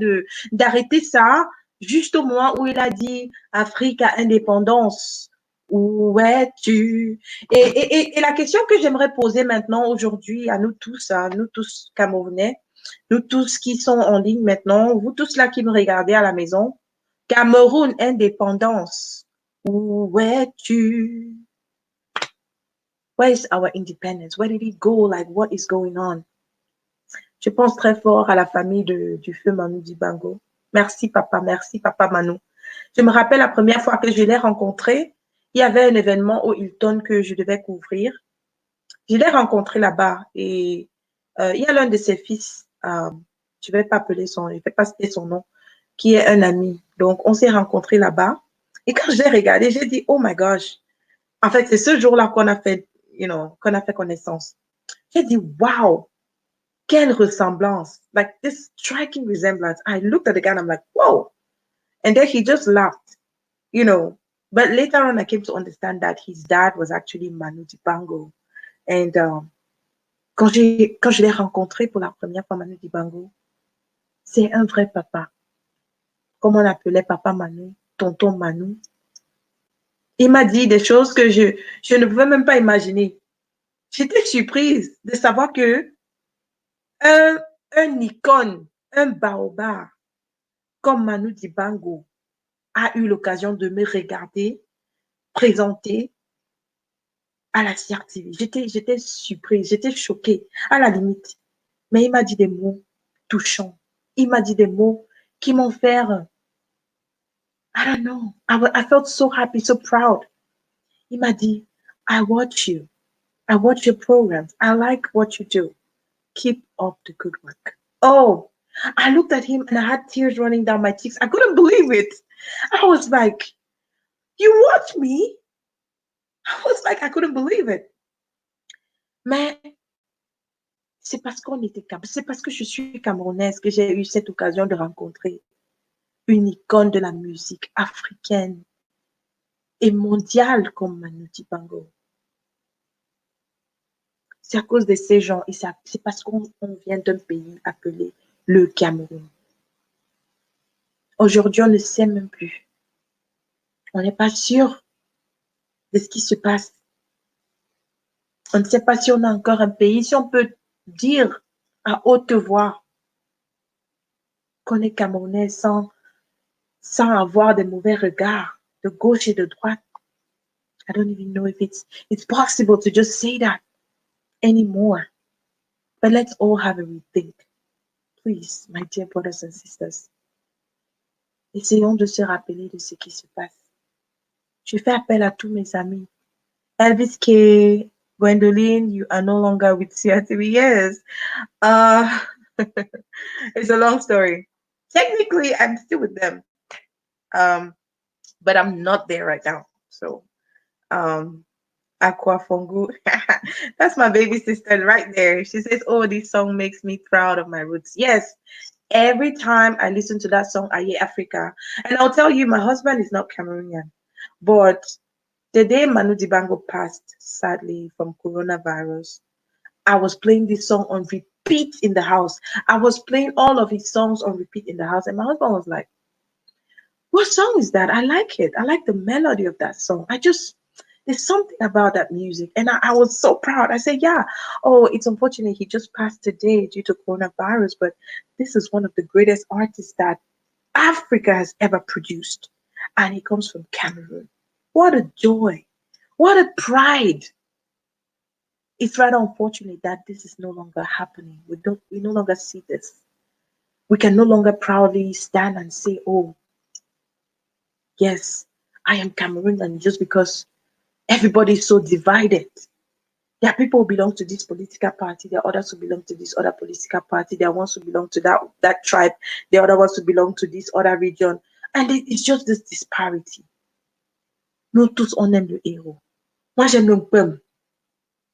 d'arrêter ça juste au moment où il a dit Afrique à indépendance. Où es-tu? Et la question que j'aimerais poser maintenant aujourd'hui à nous tous Camerounais, nous tous qui sont en ligne maintenant, vous tous là qui me regardez à la maison, Cameroun, indépendance. Où es-tu? Where is our independence? Where did it go? Like, what is going on? Je pense très fort à la famille du feu Manu Dibango. Merci papa Manu. Je me rappelle la première fois que je l'ai rencontré, il y avait un événement au Hilton que je devais couvrir. Je l'ai rencontré là-bas et il y a l'un de ses fils, je vais pas appeler je vais pas citer son nom, qui est un ami. Donc, on s'est rencontrés là-bas. Et quand je l'ai regardé, j'ai dit, oh my gosh. En fait, c'est ce jour-là qu'on a fait, qu'on a fait connaissance. J'ai dit, wow, quelle ressemblance. Like this striking resemblance. I looked at the guy and I'm like, whoa. And then he just laughed, you know. But later on, I came to understand that his dad was actually Manu Dibango. And quand je l'ai rencontré pour la première fois, Manu Dibango, c'est un vrai papa. Comme on appelait papa Manu, tonton Manu. Il m'a dit des choses que je ne pouvais même pas imaginer. J'étais surprise de savoir que un icône, un baobab, comme Manu Dibango, a eu l'occasion de me regarder, présenter à la CRTV. J'étais surprise, j'étais choquée, à la limite. Mais il m'a dit des mots touchants. Il m'a dit des mots qui m'ont fait, I don't know. I felt so happy, so proud. Il m'a dit, I watch you. I watch your programs. I like what you do. Keep up the good work. Oh, I looked at him and I had tears running down my cheeks. I couldn't believe it. I was like, you watch me? I was like, I couldn't believe it. Mais c'est parce qu'on était c'est parce que je suis camerounaise que j'ai eu cette occasion de rencontrer une icône de la musique africaine et mondiale comme Manu Dibango. C'est à cause de ces gens et c'est parce qu'on vient d'un pays appelé le Cameroun. Aujourd'hui, on ne sait même plus. On n'est pas sûr de ce qui se passe. On ne sait pas si on a encore un pays, si on peut dire à haute voix qu'on est Camerounais sans avoir de mauvais regards de gauche et de droite. I don't even know if it's possible to just say that anymore. But let's all have a rethink. Please, my dear brothers and sisters. Essayons de se rappeler de ce qui se passe. Je fais appel à tous mes amis. Elvis K, Gwendoline, you are no longer with CRTV. Yes. Uh, it's a long story. Technically, I'm still with them. Um, but I'm not there right now. So, um, Aqua Fongu. That's my baby sister right there. She says, "Oh, this song makes me proud of my roots." Yes, every time I listen to that song, I hear Africa. And I'll tell you, my husband is not Cameroonian, but the day Manu Dibango passed, sadly, from coronavirus, I was playing this song on repeat in the house. I was playing all of his songs on repeat in the house, and my husband was like, what song is that? I like it. I like the melody of that song. There's something about that music. And I was so proud. I said, yeah, oh, it's unfortunate he just passed today due to coronavirus, but this is one of the greatest artists that Africa has ever produced. And he comes from Cameroon. What a joy. What a pride. It's rather unfortunate that this is no longer happening. We no longer see this. We can no longer proudly stand and say, oh, yes, I am Cameroonian just because everybody is so divided. There are people who belong to this political party, there are others who belong to this other political party, there are ones who belong to that tribe, there are other ones who belong to this other region. And it's just this disparity. Nous tous, on aime le héros. Moi, j'aime le pomme.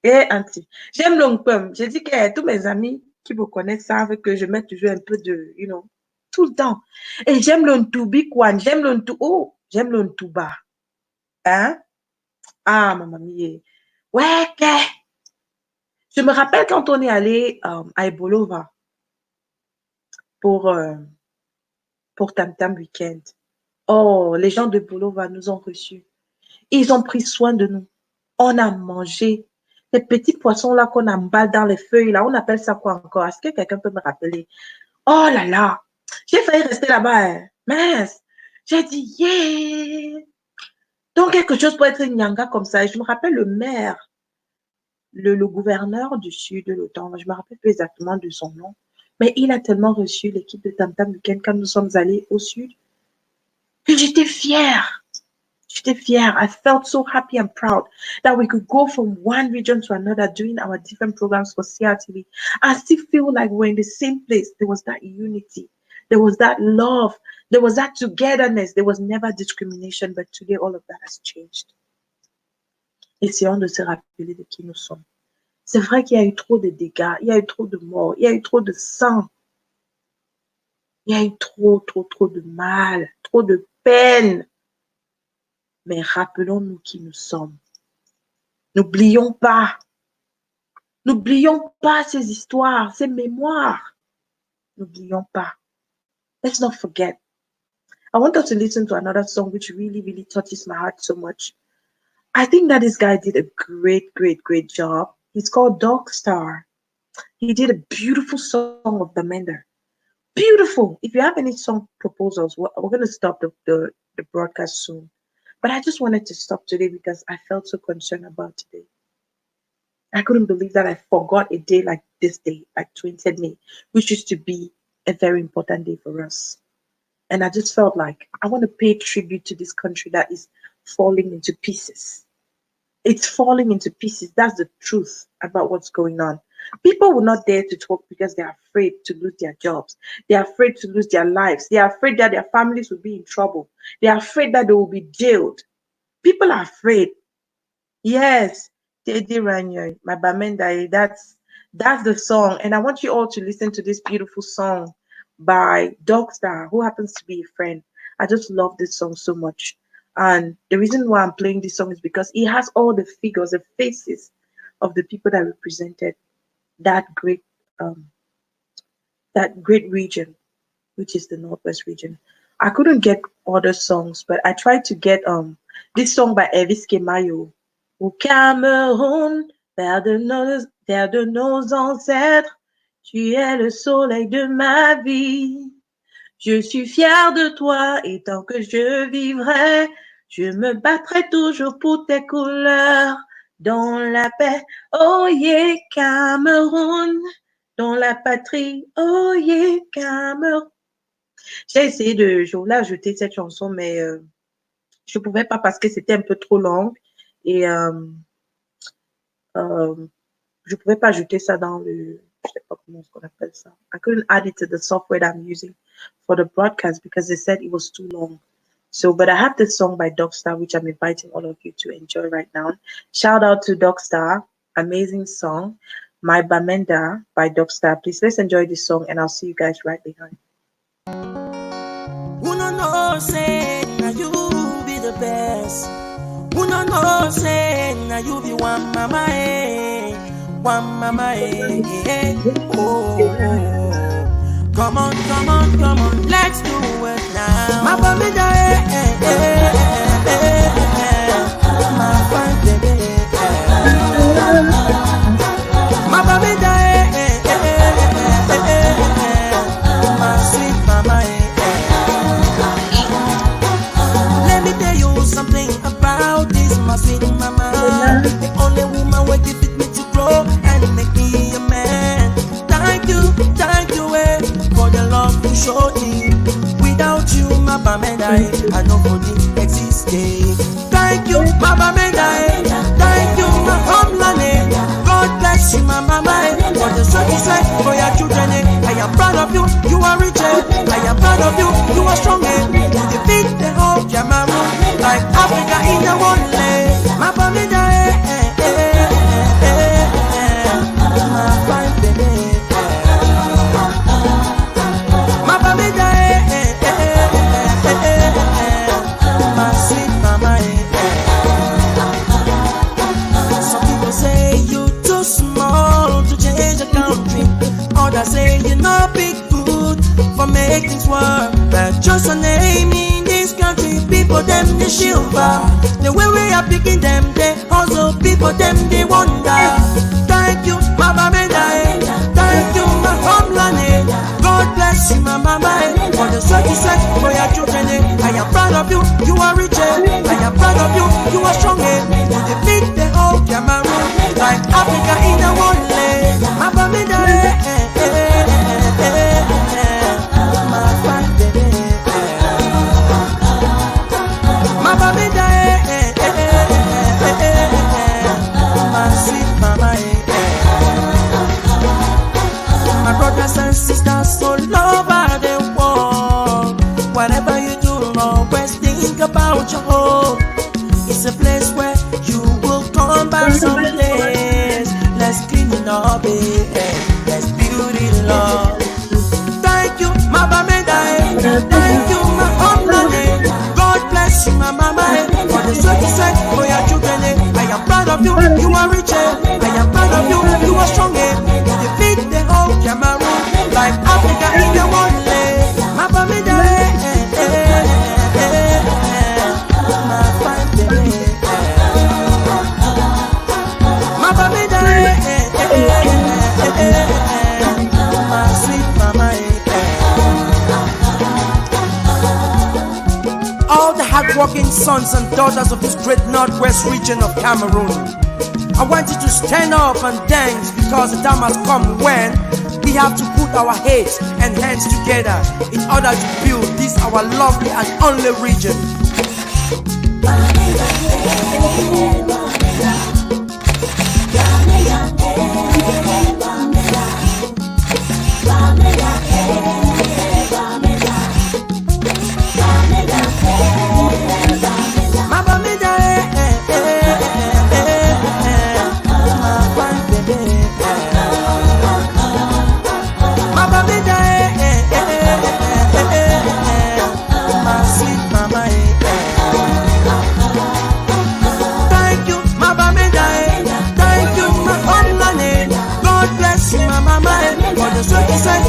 Eh, auntie, j'aime le pomme. J'ai dit que tous mes amis qui me connaissent savent que je mets toujours un peu de, tout le temps. Et j'aime le Ntoubi-Kwan, j'aime le Ntou... Oh, j'aime le Ntouba. Hein? Ah, ma mamie. Ouais, que... Je me rappelle quand on est allé à Ebolova pour, euh, pour Tam Tam Weekend. Oh, les gens de Bolova nous ont reçus. Ils ont pris soin de nous. On a mangé. Les petits poissons là qu'on emballe dans les feuilles là, on appelle ça quoi encore? Est-ce que quelqu'un peut me rappeler? Oh là là, j'ai failli rester là-bas. Hein. Mince. J'ai dit, yeah. Donc quelque chose pour être une nyanga comme ça. Et je me rappelle le maire, le gouverneur du sud de l'OTAN, je ne me rappelle plus exactement de son nom, mais il a tellement reçu l'équipe de Tam Tam Weekend quand nous sommes allés au sud que j'étais fière. J'étais fière. I felt so happy and proud that we could go from one region to another doing our different programs for CRTV. I still feel like we're in the same place. There was that unity. There was that love. There was that togetherness. There was never discrimination. But today, all of that has changed. Essayons de se rappeler de qui nous sommes. C'est vrai qu'il y a eu trop de dégâts. Il y a eu trop de morts. Il y a eu trop de sang. Il y a eu trop, trop, trop de mal. Trop de peine. Mais rappelons-nous qui nous sommes. N'oublions pas. N'oublions pas ces histoires, ces mémoires. N'oublions pas. Let's not forget. I want us to listen to another song which really, really touches my heart so much. I think that this guy did a great, great, great job. He's called Dog Star. He did a beautiful song of the Mender. Beautiful. If you have any song proposals, we're going to stop the broadcast soon. But I just wanted to stop today because I felt so concerned about today. I couldn't believe that I forgot a day like this day, like 20th May, which used to be a very important day for us. And I just felt like I want to pay tribute to this country that is falling into pieces. It's falling into pieces. That's the truth about what's going on. People will not dare to talk because they're afraid to lose their jobs. They're afraid to lose their lives. They're afraid that their families will be in trouble. They're afraid that they will be jailed. People are afraid. Yes, Teddy Ranyo, my Bamenda, that's the song. And I want you all to listen to this beautiful song by Dogstar, who happens to be a friend. I just love this song so much. And the reason why I'm playing this song is because it has all the figures, the faces of the people that represented that great um that great region, which is the Northwest region. I couldn't get other songs, but I tried to get this song by Elvis Kemayo. Au Cameroun, terre de nos ancêtres, tu es le soleil de ma vie. Je suis fière de toi et tant que je vivrai, je me battrai toujours pour tes couleurs. Dans la paix, oh yeah, Cameroun. Dans la patrie, oh yeah, Cameroun. J'ai essayé de je voulais ajouter cette chanson, mais je ne pouvais pas parce que c'était un peu trop long et euh, je ne pouvais pas ajouter ça dans le, je sais pas comment on appelle ça. I couldn't add it to the software that I'm using for the broadcast because they said it was too long. So, but I have this song by Dogstar, which I'm inviting all of you to enjoy right now. Shout out to Dogstar, amazing song. My Bamenda by Dogstar. Please let's enjoy this song, and I'll see you guys right behind. Who no know say now you be the best. Who no know say now you be one mama eh. Oh, come on, come on, come on, let's do it now. My baby my fine baby, my baby my sweet mama Let me tell you something about this, my sweet mama. The only woman who give it me to grow and make me a man. Thank you, for the love you showed me. Without you, my Bamenda, I know for the existing. Thank you, my Bamenda. Thank you, my homeland. God bless you, my mama. For the sacrifice for your children. I am proud of you, you are rich. I am proud of you, you are strong. You defeat the whole Cameroon like Africa in the one leg. My Bamenda, my fine baby. My Bamenda, my sweet mama. Some people say you too small to change the country. Others say you're not big good for making things work. But just a name in this country, people them they shiver. The way we are picking them, they also people them they wonder. Thank you, my Bamenda. Thank you, my homeland. God bless you, my mama. For the sacrifice for your children. I am proud of you, you are rich. I am proud of you, you are strong. You defeat the whole Cameroon like Africa in the one leg. My Bamenda, my fine baby. My Bamenda, my sweet mama. My brothers and sisters all over the world. Whatever you do, always think about your home. It's a place where you will come back someday. Let's clean it up, let's build it up. Thank you, my Bamenda. Thank you, my homeland. God bless you, my mama. For the sacrifice for your children. I am proud of you, you are rich. I am proud of you, you are strong. You defeat the whole Cameroon like Africa in the one leg. My Bamenda, my fine baby. My Bamenda, my sweet mama. All the hardworking sons and daughters of this great northwest region of Cameroon, I want you to stand up and dance because the time has come when We have to put our heads and hands together in order to build this our lovely and only region.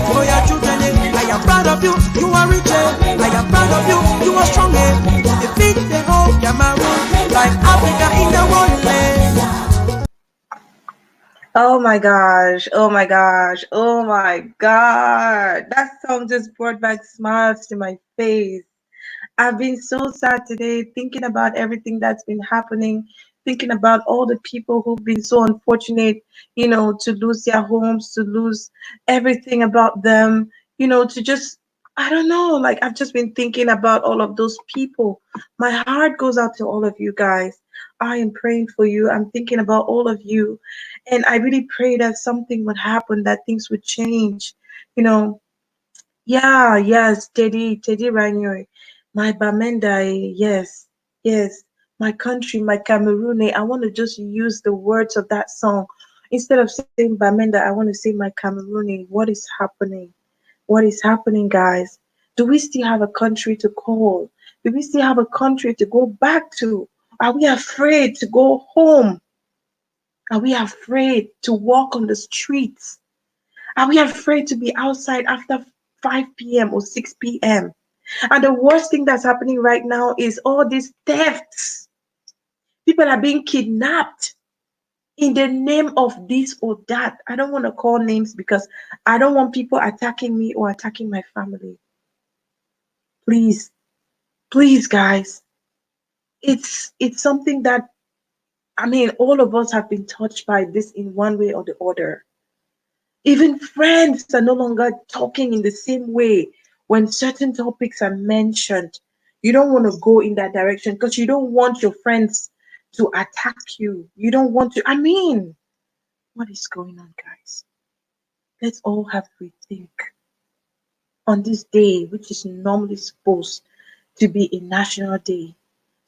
For your children, I am proud of you, you are rich, I am proud of you, you are strong, defeat the whole Cameroon, like Africa in the wonderland. Oh my gosh, oh my gosh, oh my god. That song just brought back smiles to my face. I've been so sad today thinking about everything that's been happening, thinking about all the people who've been so unfortunate, to lose their homes, to lose everything about them, to just, I don't know, like I've just been thinking about all of those people. My heart goes out to all of you guys. I am praying for you. I'm thinking about all of you. And I really pray that something would happen, that things would change. You know, yeah, yes, Teddy Ranieri, my Bamenda, yes, yes, my country, my Cameroon. I want to just use the words of that song. Instead of saying Bamenda, I want to say my Cameroon. What is happening? What is happening, guys? Do we still have a country to call? Do we still have a country to go back to? Are we afraid to go home? Are we afraid to walk on the streets? Are we afraid to be outside after 5 p.m. or 6 p.m.? And the worst thing that's happening right now is all these thefts. People are being kidnapped in the name of this or that. I don't want to call names because I don't want people attacking me or attacking my family. Please, please, guys. It's something that, I mean, all of us have been touched by this in one way or the other. Even friends are no longer talking in the same way when certain topics are mentioned. You don't want to go in that direction because you don't want your friends to attack you. You don't want to. I mean, what is going on, guys? Let's all have to rethink on this day, which is normally supposed to be a national day.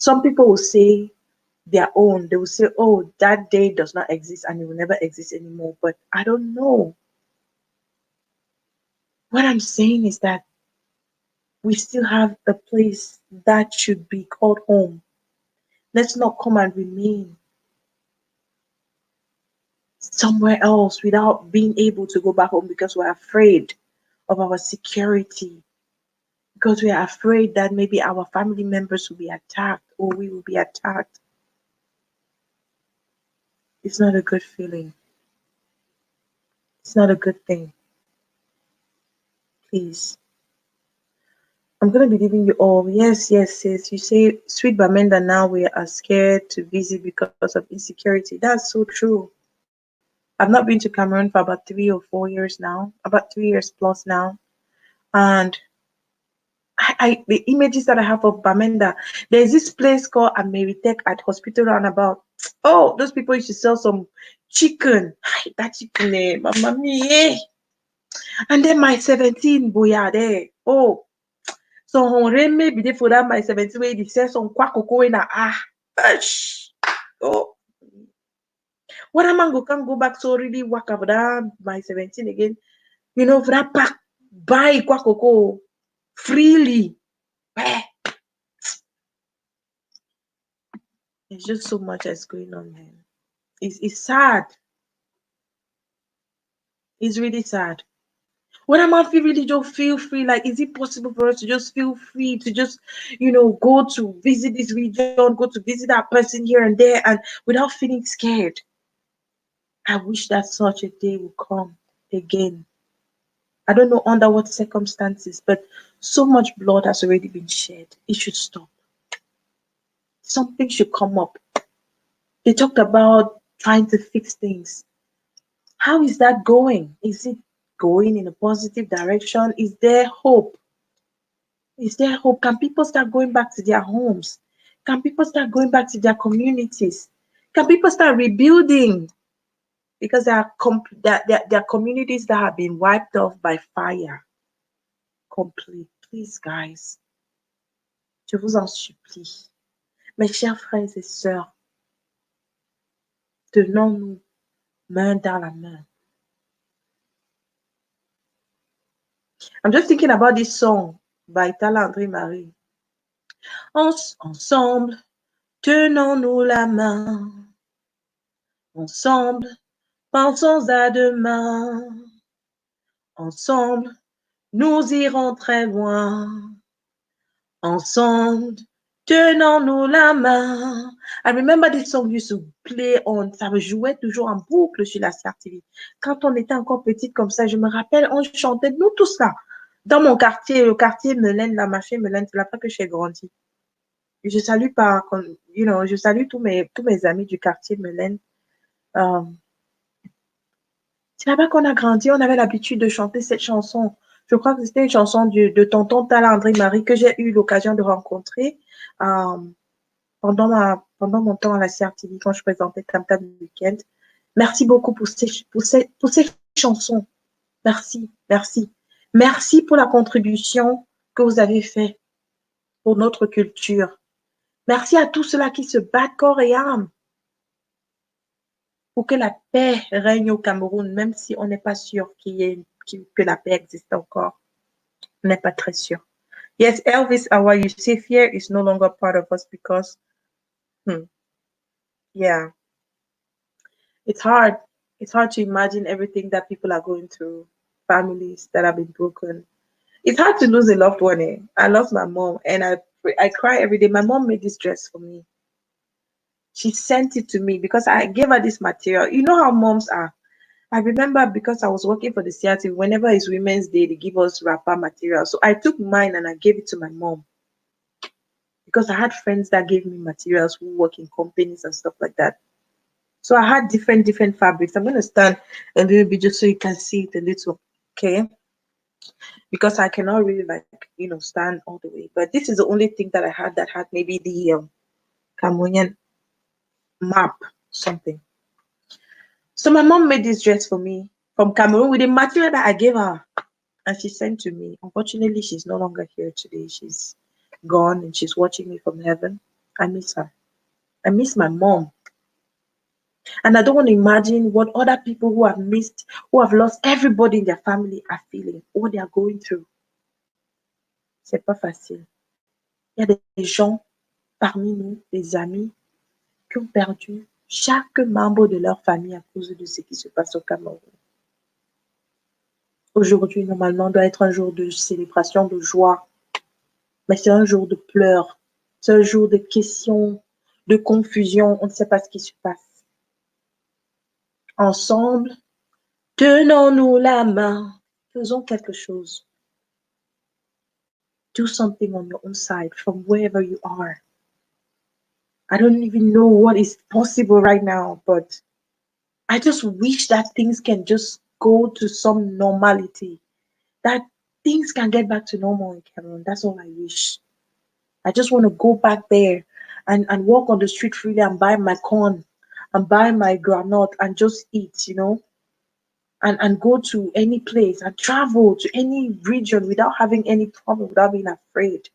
Some people will say their own. They will say, oh, that day does not exist and it will never exist anymore. But I don't know. What I'm saying is that we still have a place that should be called home. Let's not come and remain somewhere else without being able to go back home because we're afraid of our security, because we are afraid that maybe our family members will be attacked or we will be attacked. It's not a good feeling. It's not a good thing. Please. I'm gonna be leaving you all. Yes, yes, sis. You say, sweet Bamenda, now we are scared to visit because of insecurity. That's so true. I've not been to Cameroon for about 3 or 4 years now, about 3 years plus now. And the images that I have of Bamenda, there's this place called Ameritech at Hospital Roundabout. Oh, those people used to sell some chicken. Hi, that chicken, mama mia. And then my 17 boya there. Oh, so on maybe they for that my 17 way they sell some kwakoko in a Gosh. Oh, what am I can go back so really work up that my 17 again? For that pack buy kwakoko freely. Eh, there's just so much that's going on, man. It's sad. It's really sad. When am I feel really just feel free? Like, is it possible for us to just feel free to just, go to visit this region, go to visit that person here and there, and without feeling scared? I wish that such a day would come again. I don't know under what circumstances, but so much blood has already been shed. It should stop. Something should come up. They talked about trying to fix things. How is that going? Is it going in a positive direction? Is there hope? Is there hope? Can people start going back to their homes? Can people start going back to their communities? Can people start rebuilding? Because there are communities that have been wiped off by fire. Complete. Please, guys, je vous en supplie. Mes chers frères et sœurs, tenons-nous main dans la main. I'm just thinking about this song by Tala André Marie. Ensemble, tenons-nous la main. Ensemble, pensons à demain. Ensemble, nous irons très loin. Ensemble, tenons-nous la main. I remember this song used to play on, ça me jouait toujours en boucle sur la CRTV. Quand on était encore petite comme ça, je me rappelle, on chantait, nous tous là, dans mon quartier, le quartier Melaine, la marché Melaine, c'est là-bas que j'ai grandi. Je salue je salue tous mes amis du quartier Melaine. Euh, c'est là-bas qu'on a grandi, on avait l'habitude de chanter cette chanson. Je crois que c'était une chanson de tonton Tala André Marie que j'ai eu l'occasion de rencontrer euh, pendant mon temps à la CRTV quand je présentais Tam Tam Weekend. Merci beaucoup pour ces chansons. Merci, merci. Merci pour la contribution que vous avez faite pour notre culture. Merci à tous ceux-là qui se battent corps et âme pour que la paix règne au Cameroun, même si on n'est pas sûr que la paix existe encore. On n'est pas très sûr. Yes, Elvis Awa, you say fear is no longer part of us because, yeah, it's hard. It's hard to imagine everything that people are going through, families that have been broken. It's hard to lose a loved one. Eh? I lost my mom, and I cry every day. My mom made this dress for me. She sent it to me because I gave her this material. You know how moms are. I remember because I was working for the CRT, whenever it's Women's Day, they give us wrapper material. So I took mine and I gave it to my mom because I had friends that gave me materials who work in companies and stuff like that. So I had different fabrics. I'm gonna stand a little bit just so you can see it a little, okay? Because I cannot really stand all the way. But this is the only thing that I had that had maybe the Cameroonian map something. So my mom made this dress for me from Cameroon with the material that I gave her, and she sent to me. Unfortunately, she's no longer here today. She's gone and she's watching me from heaven. I miss her. I miss my mom. And I don't want to imagine what other people who have lost everybody in their family are feeling, what they are going through. C'est pas facile. Il y a des gens parmi nous, des amis, qui ont perdu chaque membre de leur famille à cause de ce qui se passe au Cameroun. Aujourd'hui, normalement, doit être un jour de célébration, de joie, mais c'est un jour de pleurs, c'est un jour de questions, de confusion, on ne sait pas ce qui se passe. Ensemble, tenons-nous la main, faisons quelque chose. Do something on your own side from wherever you are. I don't even know what is possible right now, but I just wish that things can just go to some normality, that things can get back to normal in Cameroon. That's all I wish. I just want to go back there and walk on the street freely and buy my corn and buy my granite and just eat, and go to any place and travel to any region without having any problem, without being afraid.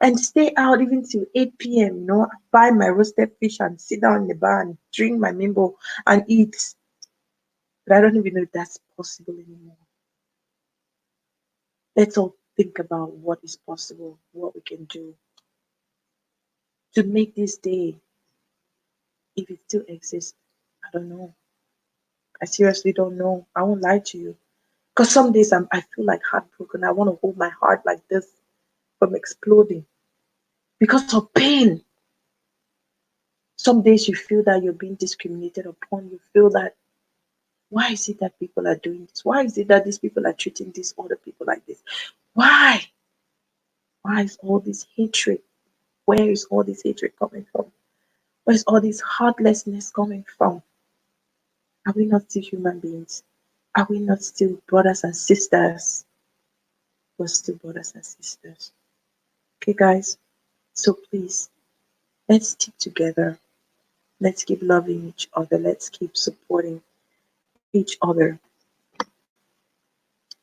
And stay out even till 8 p.m., buy my roasted fish and sit down in the bar and drink my mimbo and eat. But I don't even know if that's possible anymore. Let's all think about what is possible, what we can do to make this day, if it still exists. I don't know. I seriously don't know. I won't lie to you. Because some days I feel like heartbroken. I want to hold my heart like this from exploding because of pain. Some days you feel that you're being discriminated upon. You feel that, why is it that people are doing this? Why is it that these people are treating these other people like this? Why? Why is all this hatred? Where is all this hatred coming from? Where is all this heartlessness coming from? Are we not still human beings? Are we not still brothers and sisters? We're still brothers and sisters. Okay, guys? So please, let's stick together. Let's keep loving each other. Let's keep supporting each other.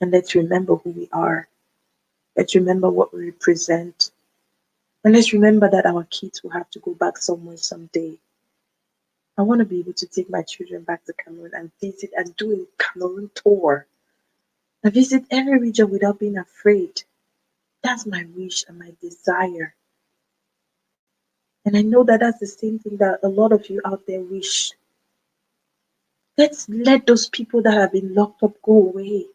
And let's remember who we are. Let's remember what we represent. And let's remember that our kids will have to go back somewhere someday. I want to be able to take my children back to Cameroon and visit and do a Cameroon tour. And visit every region without being afraid. That's my wish and my desire. And I know that that's the same thing that a lot of you out there wish. Let's let those people that have been locked up go away.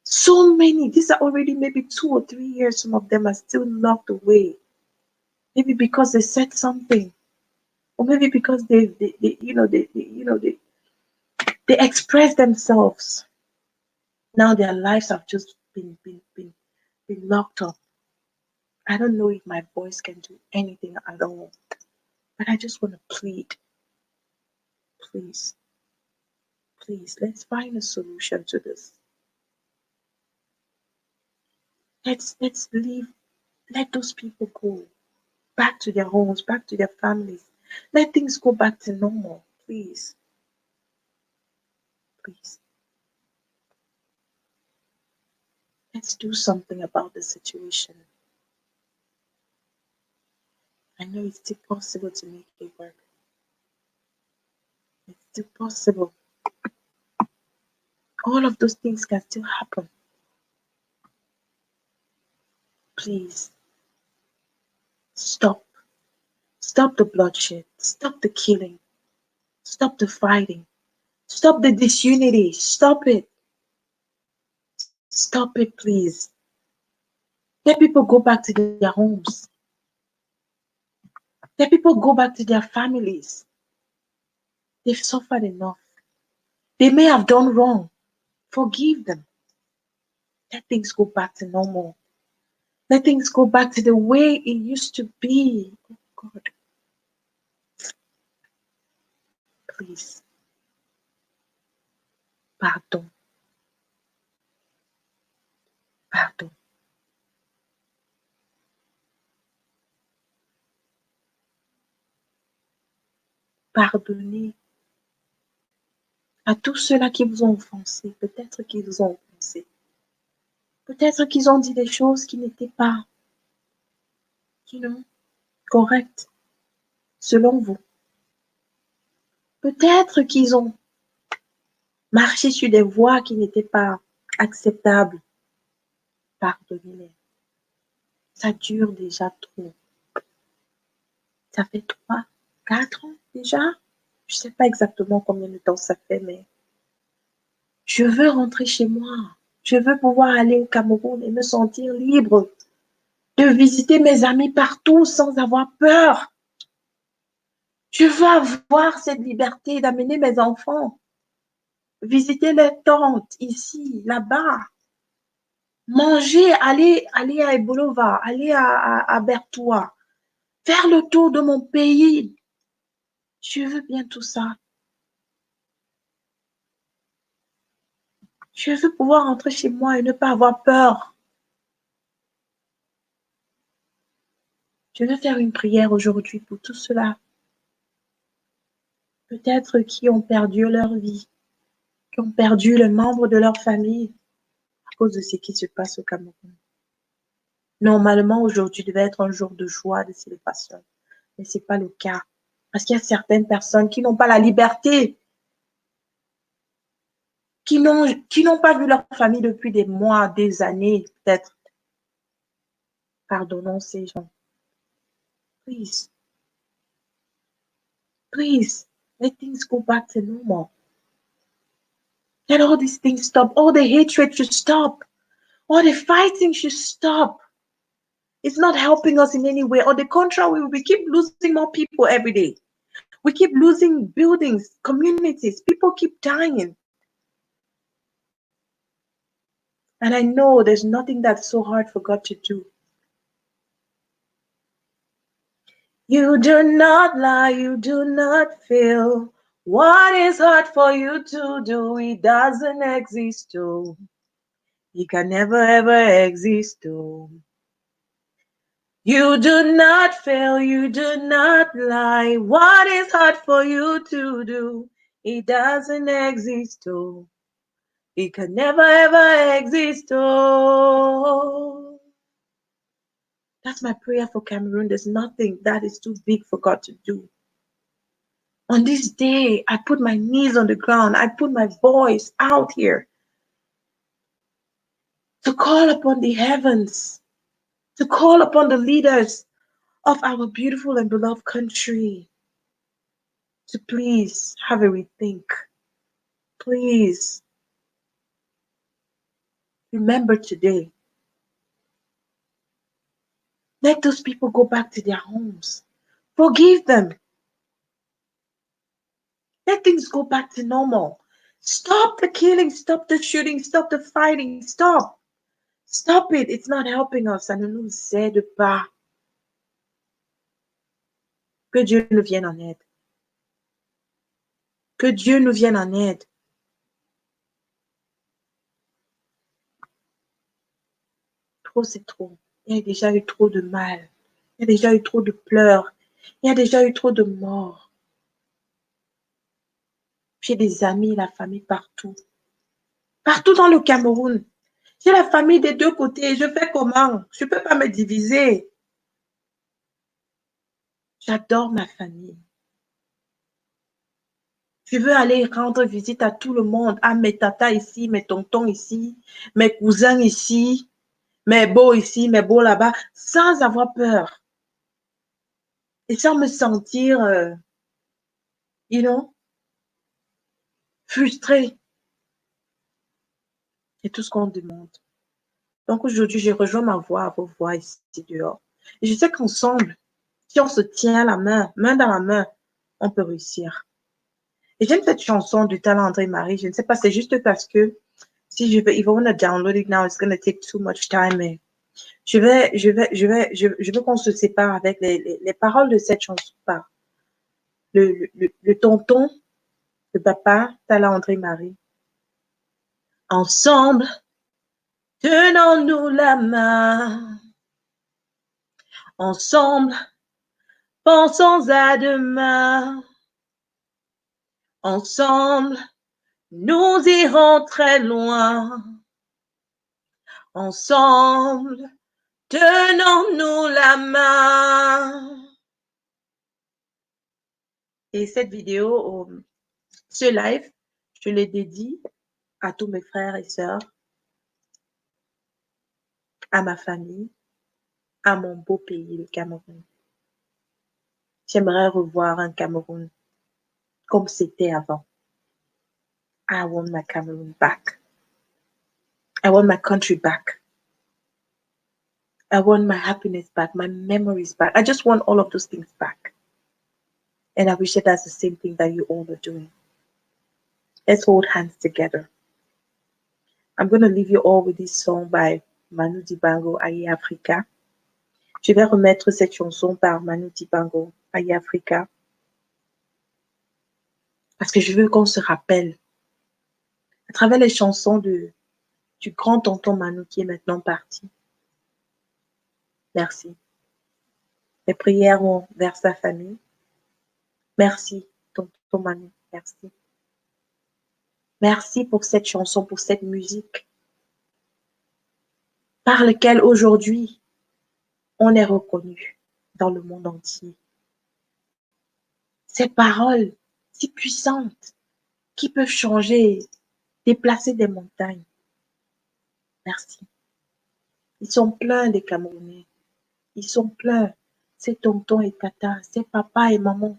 So many, these are already maybe 2 or 3 years, some of them are still locked away. Maybe because they said something, or maybe because they expressed themselves. Now their lives have just been locked up. I don't know if my voice can do anything at all, but I just want to plead, please, please, let's find a solution to this. Let's leave, let those people go back to their homes, back to their families. Let things go back to normal, please, please. Let's do something about the situation. I know it's still possible to make it work. It's still possible. All of those things can still happen. Please stop. Stop the bloodshed. Stop the killing. Stop the fighting. Stop the disunity. Stop it. Stop it, please. Let people go back to their homes. Let people go back to their families. They've suffered enough. They may have done wrong. Forgive them. Let things go back to normal. Let things go back to the way it used to be. Oh God, please. Pardon. Pardon. Pardonnez à tous ceux-là qui vous ont offensé. Peut-être qu'ils vous ont offensé. Peut-être qu'ils ont dit des choses qui n'étaient pas, correctes selon vous. Peut-être qu'ils ont marché sur des voies qui n'étaient pas acceptables. Pardonnez-les. Ça dure déjà trop. Ça fait 3, 4 ans déjà. Je ne sais pas exactement combien de temps ça fait, mais je veux rentrer chez moi. Je veux pouvoir aller au Cameroun et me sentir libre de visiter mes amis partout sans avoir peur. Je veux avoir cette liberté d'amener mes enfants, visiter les tantes ici, là-bas, manger, aller à Ebolova, aller à Bertoua, faire le tour de mon pays. Je veux bien tout ça. Je veux pouvoir rentrer chez moi et ne pas avoir peur. Je veux faire une prière aujourd'hui pour tous ceux-là, peut-être qui ont perdu leur vie, qui ont perdu le membre de leur famille à cause de ce qui se passe au Cameroun. Normalement, aujourd'hui devait être un jour de joie, de célébration, mais ce n'est pas le cas. Parce qu'il y a certaines personnes qui n'ont pas la liberté, qui n'ont pas vu leur famille depuis des mois, des années, peut-être. Pardonnons ces gens. Please, please, let things go back to normal. Let all these things stop. All the hatred should stop. All the fighting should stop. It's not helping us in any way. On the contrary, we keep losing more people every day. We keep losing buildings, communities. People keep dying. And I know there's nothing that's so hard for God to do. You do not lie, you do not fail. What is hard for you to do? It doesn't exist, oh. It can never ever exist, oh. You do not fail, you do not lie. What is hard for you to do? It doesn't exist, oh. It can never ever exist, oh. That's my prayer for Cameroon. There's nothing that is too big for God to do. On this day, I put my knees on the ground. I put my voice out here to call upon the heavens, to call upon the leaders of our beautiful and beloved country to please have a rethink. Please remember today. Let those people go back to their homes. Forgive them. Let things go back to normal. Stop the killing, stop the shooting, stop the fighting, stop. Stop it. It's not helping us. Ça ne nous aide pas. Que Dieu nous vienne en aide. Que Dieu nous vienne en aide. Trop, c'est trop. Il y a déjà eu trop de mal. Il y a déjà eu trop de pleurs. Il y a déjà eu trop de morts. J'ai des amis, la famille partout. Partout dans le Cameroun. J'ai la famille des deux côtés. Je fais comment? Je ne peux pas me diviser. J'adore ma famille. Je veux aller rendre visite à tout le monde, à mes tatas ici, mes tontons ici, mes cousins ici, mes beaux ici, mes beaux là-bas, sans avoir peur et sans me sentir, you know, frustrée. C'est tout ce qu'on demande. Donc aujourd'hui, je rejoins ma voix à vos voix ici dehors. Et je sais qu'ensemble, si on se tient la main dans la main, on peut réussir. Et j'aime cette chanson du talent André Marie. Je ne sais pas, c'est juste parce que si je vais, if I want to download it now, it's going to take too much time. Mais je veux qu'on se sépare avec les paroles de cette chanson par le tonton, le papa, talent André Marie. Ensemble, tenons-nous la main. Ensemble, pensons à demain. Ensemble, nous irons très loin. Ensemble, tenons-nous la main. Et cette vidéo, ce live, je l'ai dédié à tous mes frères et sœurs, à ma famille, à mon beau pays, le Cameroun. J'aimerais revoir un Cameroun comme c'était avant. I want my Cameroon back. I want my country back. I want my happiness back, my memories back. I just want all of those things back. And I wish that that's the same thing that you all are doing. Let's hold hands together. I'm going to leave you all with this song by Manu Dibango, Aye Africa. Je vais remettre cette chanson par Manu Dibango, Aye Africa. Parce que je veux qu'on se rappelle, à travers les chansons du grand tonton Manu qui est maintenant parti. Merci. Mes prières vont vers sa famille. Merci, tonton Manu. Merci. Merci pour cette chanson, pour cette musique, par laquelle aujourd'hui, on est reconnu dans le monde entier. Ces paroles si puissantes qui peuvent changer, déplacer des montagnes. Merci. Ils sont pleins des Camerounais. Ils sont pleins. Ces tontons et tatas, ces papas et mamans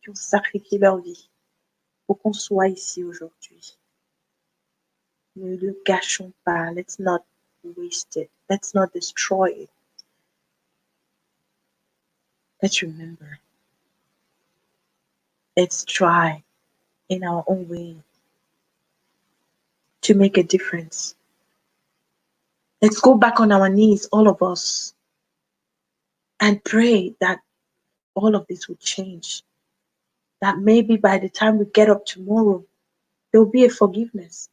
qui ont sacrifié leur vie pour qu'on soit ici aujourd'hui. Ne le gâchons pas. Let's not waste it. Let's not destroy it. Let's remember. Let's try in our own way to make a difference. Let's go back on our knees, all of us, and pray that all of this will change. that maybe by the time we get up tomorrow, there will be a forgiveness.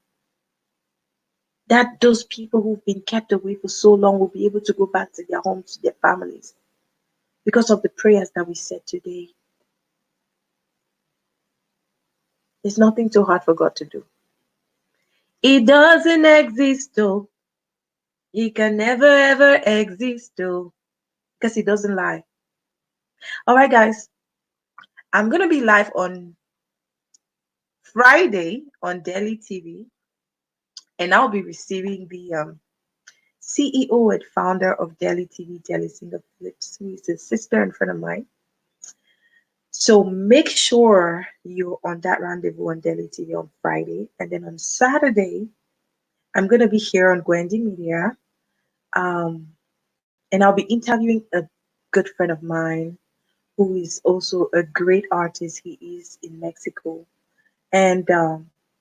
That those people who've been kept away for so long will be able to go back to their homes, to their families, because of the prayers that we said today. There's nothing too hard for God to do. It doesn't exist though. He can never ever exist though. Because he doesn't lie. Alright guys, I'm gonna be live on Friday on Daily TV, and I'll be receiving the CEO and founder of Daily TV, Daily Singer Phillips, who is a sister and friend of mine. So make sure you're on that rendezvous on Daily TV on Friday. And then on Saturday, I'm going to be here on Gwendy Media. Um, and I'll be interviewing a good friend of mine who is also a great artist. He is in Mexico. And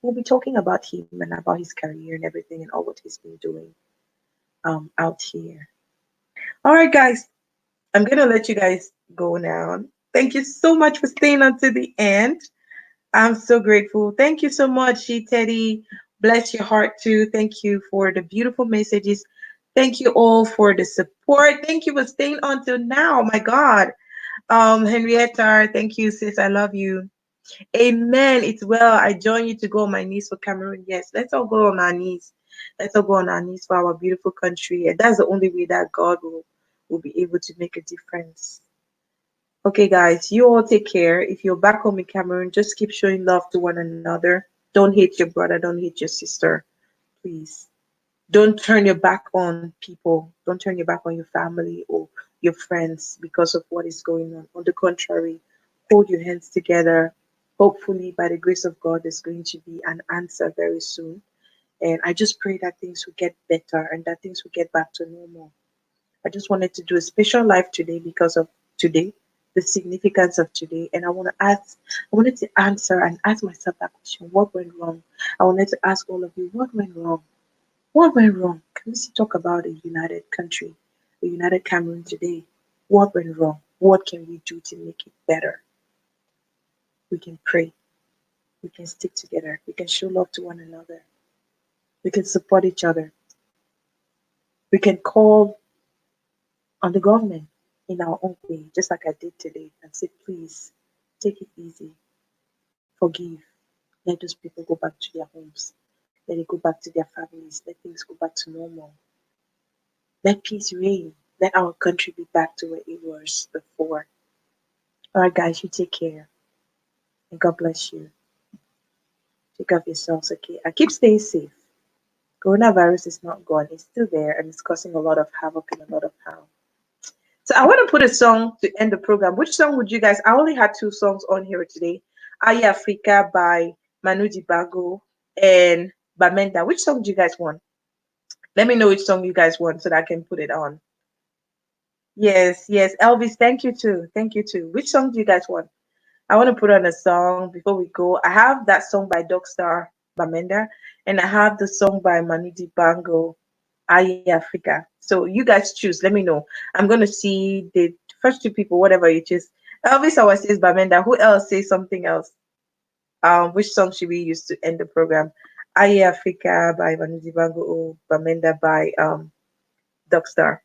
we'll be talking about him and about his career and everything and all what he's been doing out here. All right, guys, I'm going to let you guys go now. Thank you so much for staying until the end. I'm so grateful. Thank you so much, She Teddy. Bless your heart too. Thank you for the beautiful messages. Thank you all for the support. Thank you for staying on till now. My God. Henrietta, thank you, sis. I love you. Amen. It's well. I join you to go on my knees for Cameroon. Yes, let's all go on our knees. Let's all go on our knees for our beautiful country. And that's the only way that God will be able to make a difference. Okay, guys, you all take care. If you're back home in Cameroon, just keep showing love to one another. Don't hate your brother. Don't hate your sister. Please. Don't turn your back on people. Don't turn your back on your family or your friends because of what is going on. On the contrary, hold your hands together. Hopefully, by the grace of God, there's going to be an answer very soon. And I just pray that things will get better and that things will get back to normal. I just wanted to do a special live today because of today, the significance of today. And I wanted to answer and ask myself that question, what went wrong? I wanted to ask all of you, what went wrong? What went wrong? Can we still talk about a united country, a united Cameroon today? What went wrong? What can we do to make it better? We can pray. We can stick together. We can show love to one another. We can support each other. We can call on the government in our own way, just like I did today, and say, please, take it easy. Forgive. Let those people go back to their homes. Let it go back to their families. Let things go back to normal. Let peace reign. Let our country be back to where it was before. All right, guys, you take care. And God bless you. Take care of yourselves, okay? And keep staying safe. Coronavirus is not gone. It's still there and it's causing a lot of havoc and a lot of harm. So I want to put a song to end the program. Which song would you guys? I only had two songs on here today. Aye Africa by Manu Dibango and Bamenda. Which song do you guys want? Let me know which song you guys want so that I can put it on. Yes, yes. Elvis, thank you too. Thank you too. Which song do you guys want? I want to put on a song before we go. I have that song by Dogstar Bamenda, and I have the song by Manu Dibango, Aye Africa. So you guys choose. Let me know. I'm gonna see the first two people, whatever you choose. Elvis always says Bamenda. Who else says something else? Which song should we use to end the program? Aye Africa by Manu Dibango or Bamenda by Dogstar.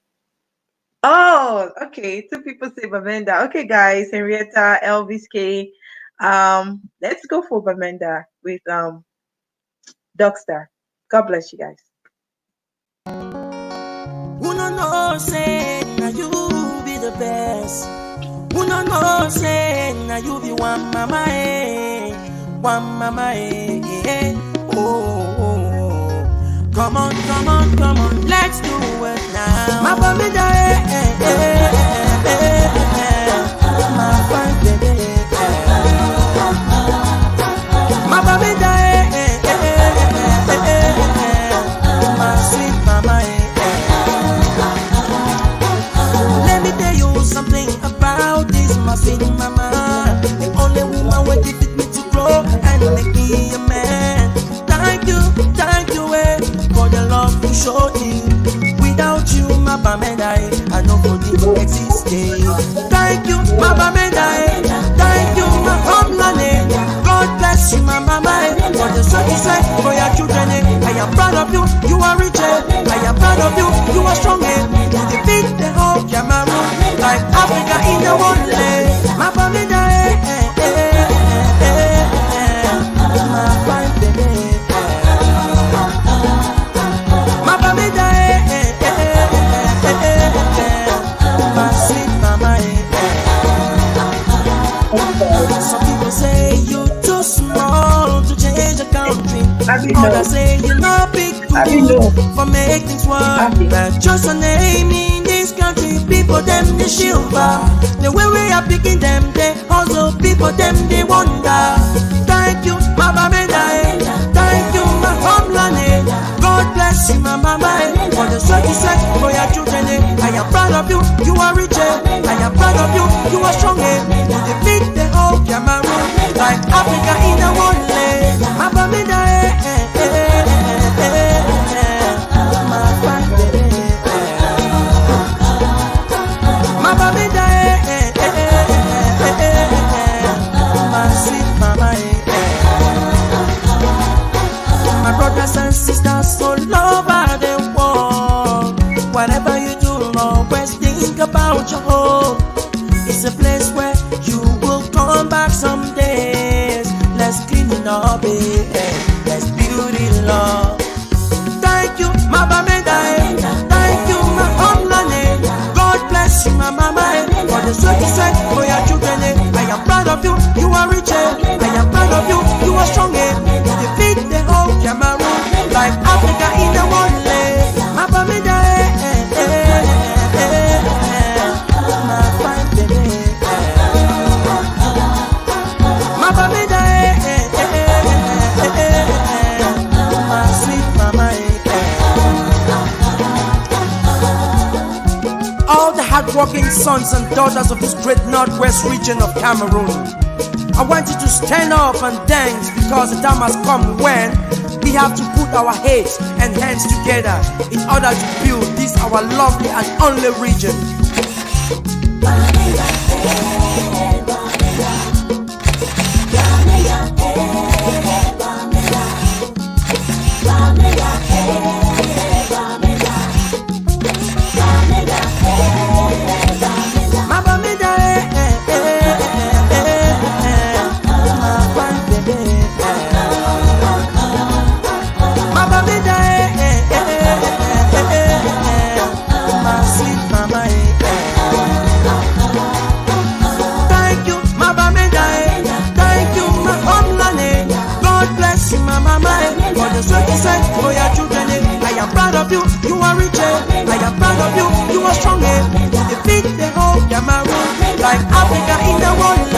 Oh, okay. Two people say Bamenda. Okay, guys, Henrietta, Elvis K. Let's go for Bamenda with Dogstar. God bless you guys. Who no know say now you be the best. Who no know say now you be one mama eh. Oh, oh, oh. Come on, come on, come on, let's do it now. My baby my fine baby. My baby my sweet mama Let me tell you something about this, my sweet mama. The only woman who gifted me to grow and make me a man. Thank you, for the love you showed me. Without you, my Bamenda, I know for it existed. Thank you, my Bamenda. Thank you, my homeland. of you, you are rich. I am proud of you, you are strong. You defeat the whole Cameroon, like Africa in the one day. My family, my fine baby. My family, my sweet mama. Some people say you too small to change the country. Others say you're not big enough for make things work. But just a name in this country, people them they shiver. The way we are picking them, they also people them they wonder. Thank you, my baby. Thank you, my homeland. God bless you, my mama. For the sweat you sweat for your children. I am proud of you, you are rich. I am proud of you, you are strong. You defeat the whole Cameroon, like Africa in the one day. My baby, my fine baby. My baby, my sweet mama. My brothers and sisters all over the world. Whatever you do, always think about your home. It's a place where you will come back some days. Let's clean it up, let's build it love. Thank you, my baby. Thank you, my homeland. God bless you, my mama. For the sweat you sweat for your children. I am proud of you, you are rich. I am proud of you, you are strong. You defeat the whole Cameroon, like Africa in the one day. My baby, my fine baby. My baby, my sweet mama. All the hardworking sons and daughters of this great northwest region of Cameroon, I want you to stand up and dance, because the time has come when we have to put our heads and hands together in order to build this our lovely and only region. For your children, I am proud of you, you are rich. I am proud of you, you are strong. You defeat the whole Cameroon, like Africa in the one.